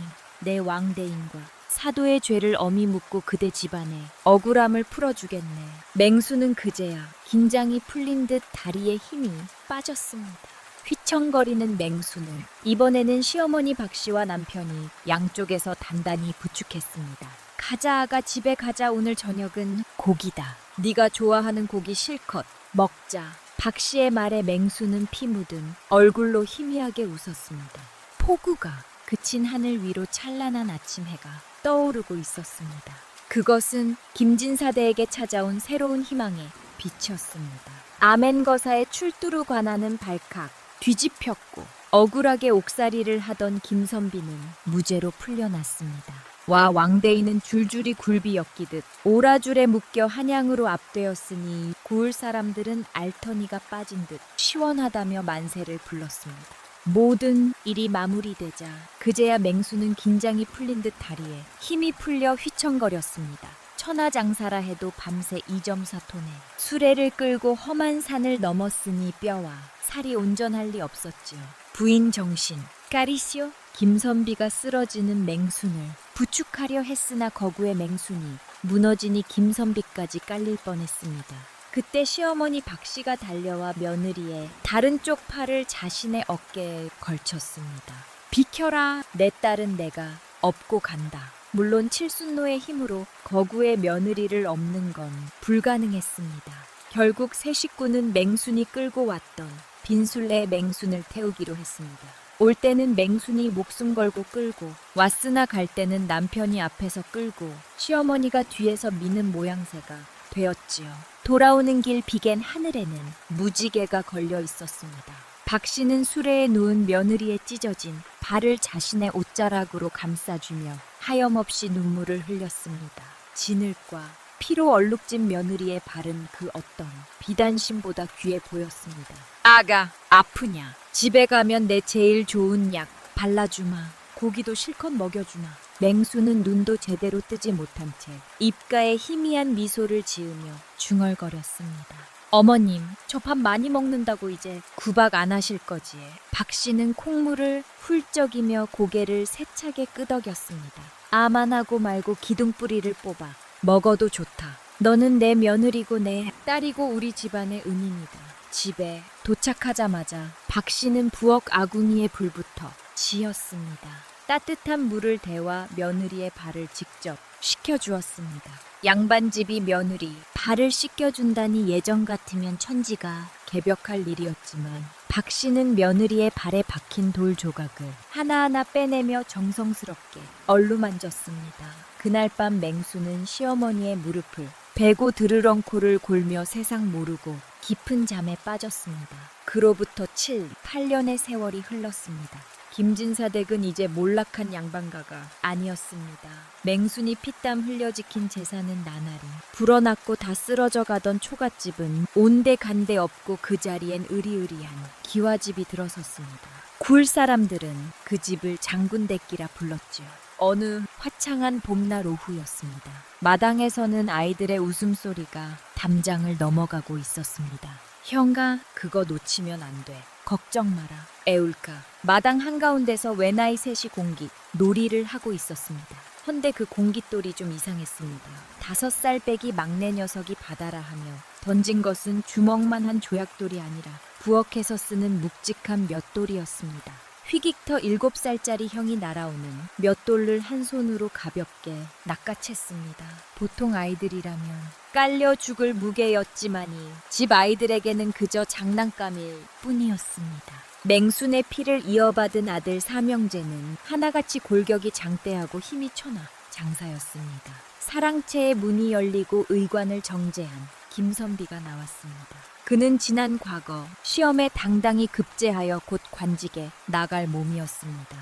내 왕대인과 사도의 죄를 엄히 묻고 그대 집안에 억울함을 풀어주겠네. 맹수는 그제야 긴장이 풀린 듯 다리에 힘이 빠졌습니다. 휘청거리는 맹수는 이번에는 시어머니 박씨와 남편이 양쪽에서 단단히 부축했습니다. 가자 아가, 집에 가자. 오늘 저녁은 고기다. 네가 좋아하는 고기 실컷 먹자. 박씨의 말에 맹수는 피 묻은 얼굴로 희미하게 웃었습니다. 폭우가 그친 하늘 위로 찬란한 아침 해가 떠오르고 있었습니다. 그것은 김진사대에게 찾아온 새로운 희망의 빛이었습니다. 아멘거사의 출두로 관하는 발칵 뒤집혔고 억울하게 옥살이를 하던 김선비는 무죄로 풀려났습니다. 와 왕대인은 줄줄이 굴비 엮이듯 오라줄에 묶여 한양으로 압되었으니 구울 사람들은 알터니가 빠진 듯 시원하다며 만세를 불렀습니다. 모든 일이 마무리되자 그제야 맹수는 긴장이 풀린 듯 다리에 힘이 풀려 휘청거렸습니다. 천하장사라 해도 밤새 이점사톤에 수레를 끌고 험한 산을 넘었으니 뼈와 살이 온전할 리 없었지요. 부인 정신 까리시오. 김선비가 쓰러지는 맹순을 부축하려 했으나 거구의 맹순이 무너지니 김선비까지 깔릴 뻔했습니다. 그때 시어머니 박씨가 달려와 며느리의 다른 쪽 팔을 자신의 어깨에 걸쳤습니다. 비켜라. 내 딸은 내가 업고 간다. 물론 칠순노의 힘으로 거구의 며느리를 업는 건 불가능했습니다. 결국 세 식구는 맹순이 끌고 왔던 빈술레에 맹순을 태우기로 했습니다. 올 때는 맹순이 목숨 걸고 끌고 왔으나 갈 때는 남편이 앞에서 끌고 시어머니가 뒤에서 미는 모양새가 되었지요. 돌아오는 길 비갠 하늘에는 무지개가 걸려 있었습니다. 박씨는 수레에 누운 며느리의 찢어진 발을 자신의 옷자락으로 감싸주며 하염없이 눈물을 흘렸습니다. 진을과 피로 얼룩진 며느리의 발은 그 어떤 비단심보다 귀해 보였습니다. 아가, 아프냐? 집에 가면 내 제일 좋은 약 발라주마. 고기도 실컷 먹여주마. 맹수는 눈도 제대로 뜨지 못한 채 입가에 희미한 미소를 지으며 중얼거렸습니다. 어머님, 저 밥 많이 먹는다고 이제 구박 안 하실 거지? 박씨는 콩물을 훌쩍이며 고개를 세차게 끄덕였습니다. 아만 하고 말고 기둥뿌리를 뽑아 먹어도 좋다. 너는 내 며느리고 내 딸이고 우리 집안의 은인이다. 집에 도착하자마자 박 씨는 부엌 아궁이에 불부터 지었습니다. 따뜻한 물을 데워 며느리의 발을 직접 씻겨주었습니다. 양반집이 며느리 발을 씻겨준다니 예전 같으면 천지가 개벽할 일이었지만 박 씨는 며느리의 발에 박힌 돌 조각을 하나하나 빼내며 정성스럽게 얼루만졌습니다. 그날 밤 맹수는 시어머니의 무릎을 베고 드르렁코를 골며 세상 모르고 깊은 잠에 빠졌습니다. 그로부터 7, 8년의 세월이 흘렀습니다. 김진사 댁은 이제 몰락한 양반가가 아니었습니다. 맹순이 피땀 흘려 지킨 재산은 나날이 불어났고 다 쓰러져 가던 초갓집은 온데간데 없고 그 자리엔 으리으리한 기와집이 들어섰습니다. 굴 사람들은 그 집을 장군댁기라 불렀지요. 어느 화창한 봄날 오후였습니다. 마당에서는 아이들의 웃음소리가 담장을 넘어가고 있었습니다. 형가, 그거 놓치면 안 돼. 걱정 마라. 애울까. 마당 한가운데서 외나이 셋이 공기, 놀이를 하고 있었습니다. 헌데 그 공깃돌이 좀 이상했습니다. 5살 빼기 막내 녀석이 받아라 하며 던진 것은 주먹만한 조약돌이 아니라 부엌에서 쓰는 묵직한 몇 돌이었습니다. 휘깃터 7살짜리 형이 날아오는 몇 돌을 한 손으로 가볍게 낚아챘습니다. 보통 아이들이라면 깔려 죽을 무게였지만이 집 아이들에게는 그저 장난감일 뿐이었습니다. 맹순의 피를 이어받은 아들 삼형제는 하나같이 골격이 장대하고 힘이 초나 장사였습니다. 사랑채의 문이 열리고 의관을 정제한 김선비가 나왔습니다. 그는 지난 과거 시험에 당당히 급제하여 곧 관직에 나갈 몸이었습니다.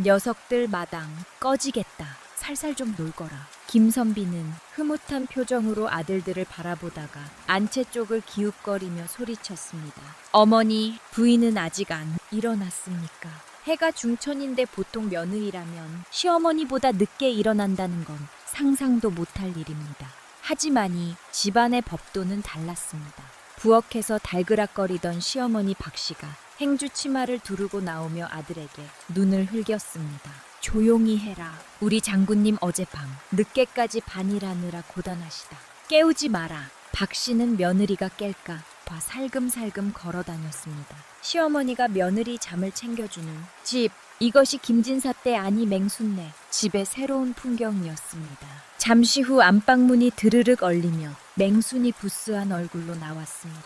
녀석들 마당 꺼지겠다. 살살 좀 놀거라. 김선비는 흐뭇한 표정으로 아들들을 바라보다가 안채 쪽을 기웃거리며 소리쳤습니다. 어머니, 부인은 아직 안 일어났습니까? 해가 중천인데 보통 며느리라면 시어머니보다 늦게 일어난다는 건 상상도 못할 일입니다. 하지만이 집안의 법도는 달랐습니다. 부엌에서 달그락거리던 시어머니 박씨가 행주 치마를 두르고 나오며 아들에게 눈을 흘겼습니다. 조용히 해라. 우리 장군님 어젯밤 늦게까지 반일하느라 고단하시다. 깨우지 마라. 박씨는 며느리가 깰까 봐 살금살금 걸어다녔습니다. 시어머니가 며느리 잠을 챙겨주는 집. 이것이 김진사 때 아니 맹순네 집의 새로운 풍경이었습니다. 잠시 후 안방문이 드르륵 얼리며 맹순이 부스한 얼굴로 나왔습니다.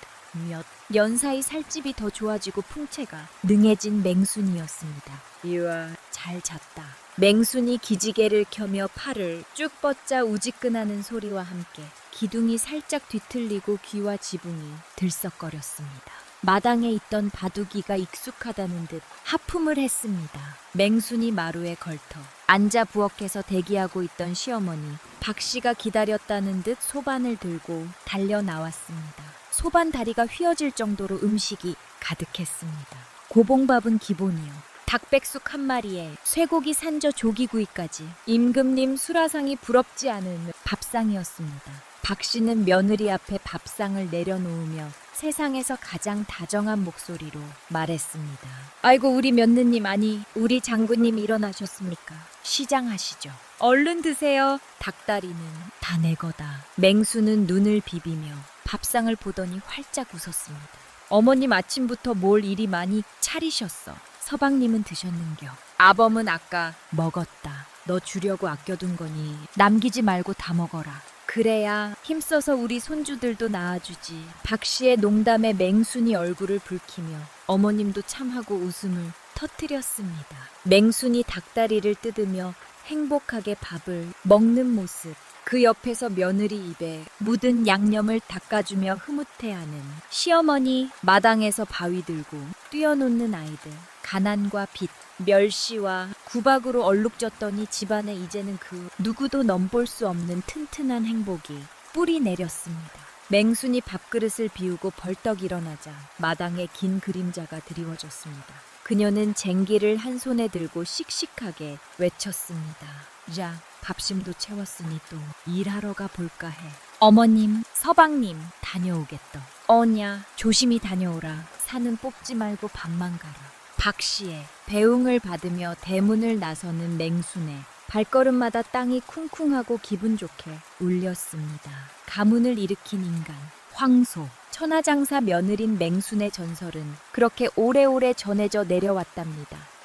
몇 년 사이 살집이 더 좋아지고 풍채가 능해진 맹순이었습니다. 이와 잘 잤다. 맹순이 기지개를 켜며 팔을 쭉 뻗자 우지끈하는 소리와 함께 기둥이 살짝 뒤틀리고 귀와 지붕이 들썩거렸습니다. 마당에 있던 바둑이가 익숙하다는 듯 하품을 했습니다. 맹순이 마루에 걸터 앉아 부엌에서 대기하고 있던 시어머니 박씨가 기다렸다는 듯 소반을 들고 달려 나왔습니다. 소반 다리가 휘어질 정도로 음식이 가득했습니다. 고봉밥은 기본이요. 닭백숙 한 마리에 쇠고기 산저 조기구이까지 임금님 수라상이 부럽지 않은 밥상이었습니다. 박씨는 며느리 앞에 밥상을 내려놓으며 세상에서 가장 다정한 목소리로 말했습니다. 아이고 우리 며느님 아니 우리 장군님 일어나셨습니까? 시장하시죠. 얼른 드세요. 닭다리는 다 내 거다. 맹수는 눈을 비비며 밥상을 보더니 활짝 웃었습니다. 어머님 아침부터 뭘 이리 많이 차리셨어. 서방님은 드셨는겨. 아범은 아까 먹었다. 너 주려고 아껴둔 거니 남기지 말고 다 먹어라. 그래야 힘써서 우리 손주들도 낳아주지. 박씨의 농담에 맹순이 얼굴을 붉히며 어머님도 참하고 웃음을 터뜨렸습니다. 맹순이 닭다리를 뜯으며 행복하게 밥을 먹는 모습. 그 옆에서 며느리 입에 묻은 양념을 닦아주며 흐뭇해하는 시어머니, 마당에서 바위 들고 뛰어놓는 아이들, 가난과 빚, 멸시와 구박으로 얼룩졌더니 집안에 이제는 그 누구도 넘볼 수 없는 튼튼한 행복이 뿌리 내렸습니다. 맹순이 밥그릇을 비우고 벌떡 일어나자 마당에 긴 그림자가 드리워졌습니다. 그녀는 쟁기를 한 손에 들고 씩씩하게 외쳤습니다. 자, 밥심도 채웠으니 또 일하러 가볼까 해. 어머님, 서방님 다녀오겠다. 어냐, 조심히 다녀오라. 산은 뽑지 말고 밥만 가라. 박씨의 배웅을 받으며 대문을 나서는 맹순의 발걸음마다 땅이 쿵쿵하고 기분 좋게 울렸습니다. 가문을 일으킨 인간, 황소, 천하장사 며느린 맹순의 전설은 그렇게 오래오래 전해져 내려왔답니다.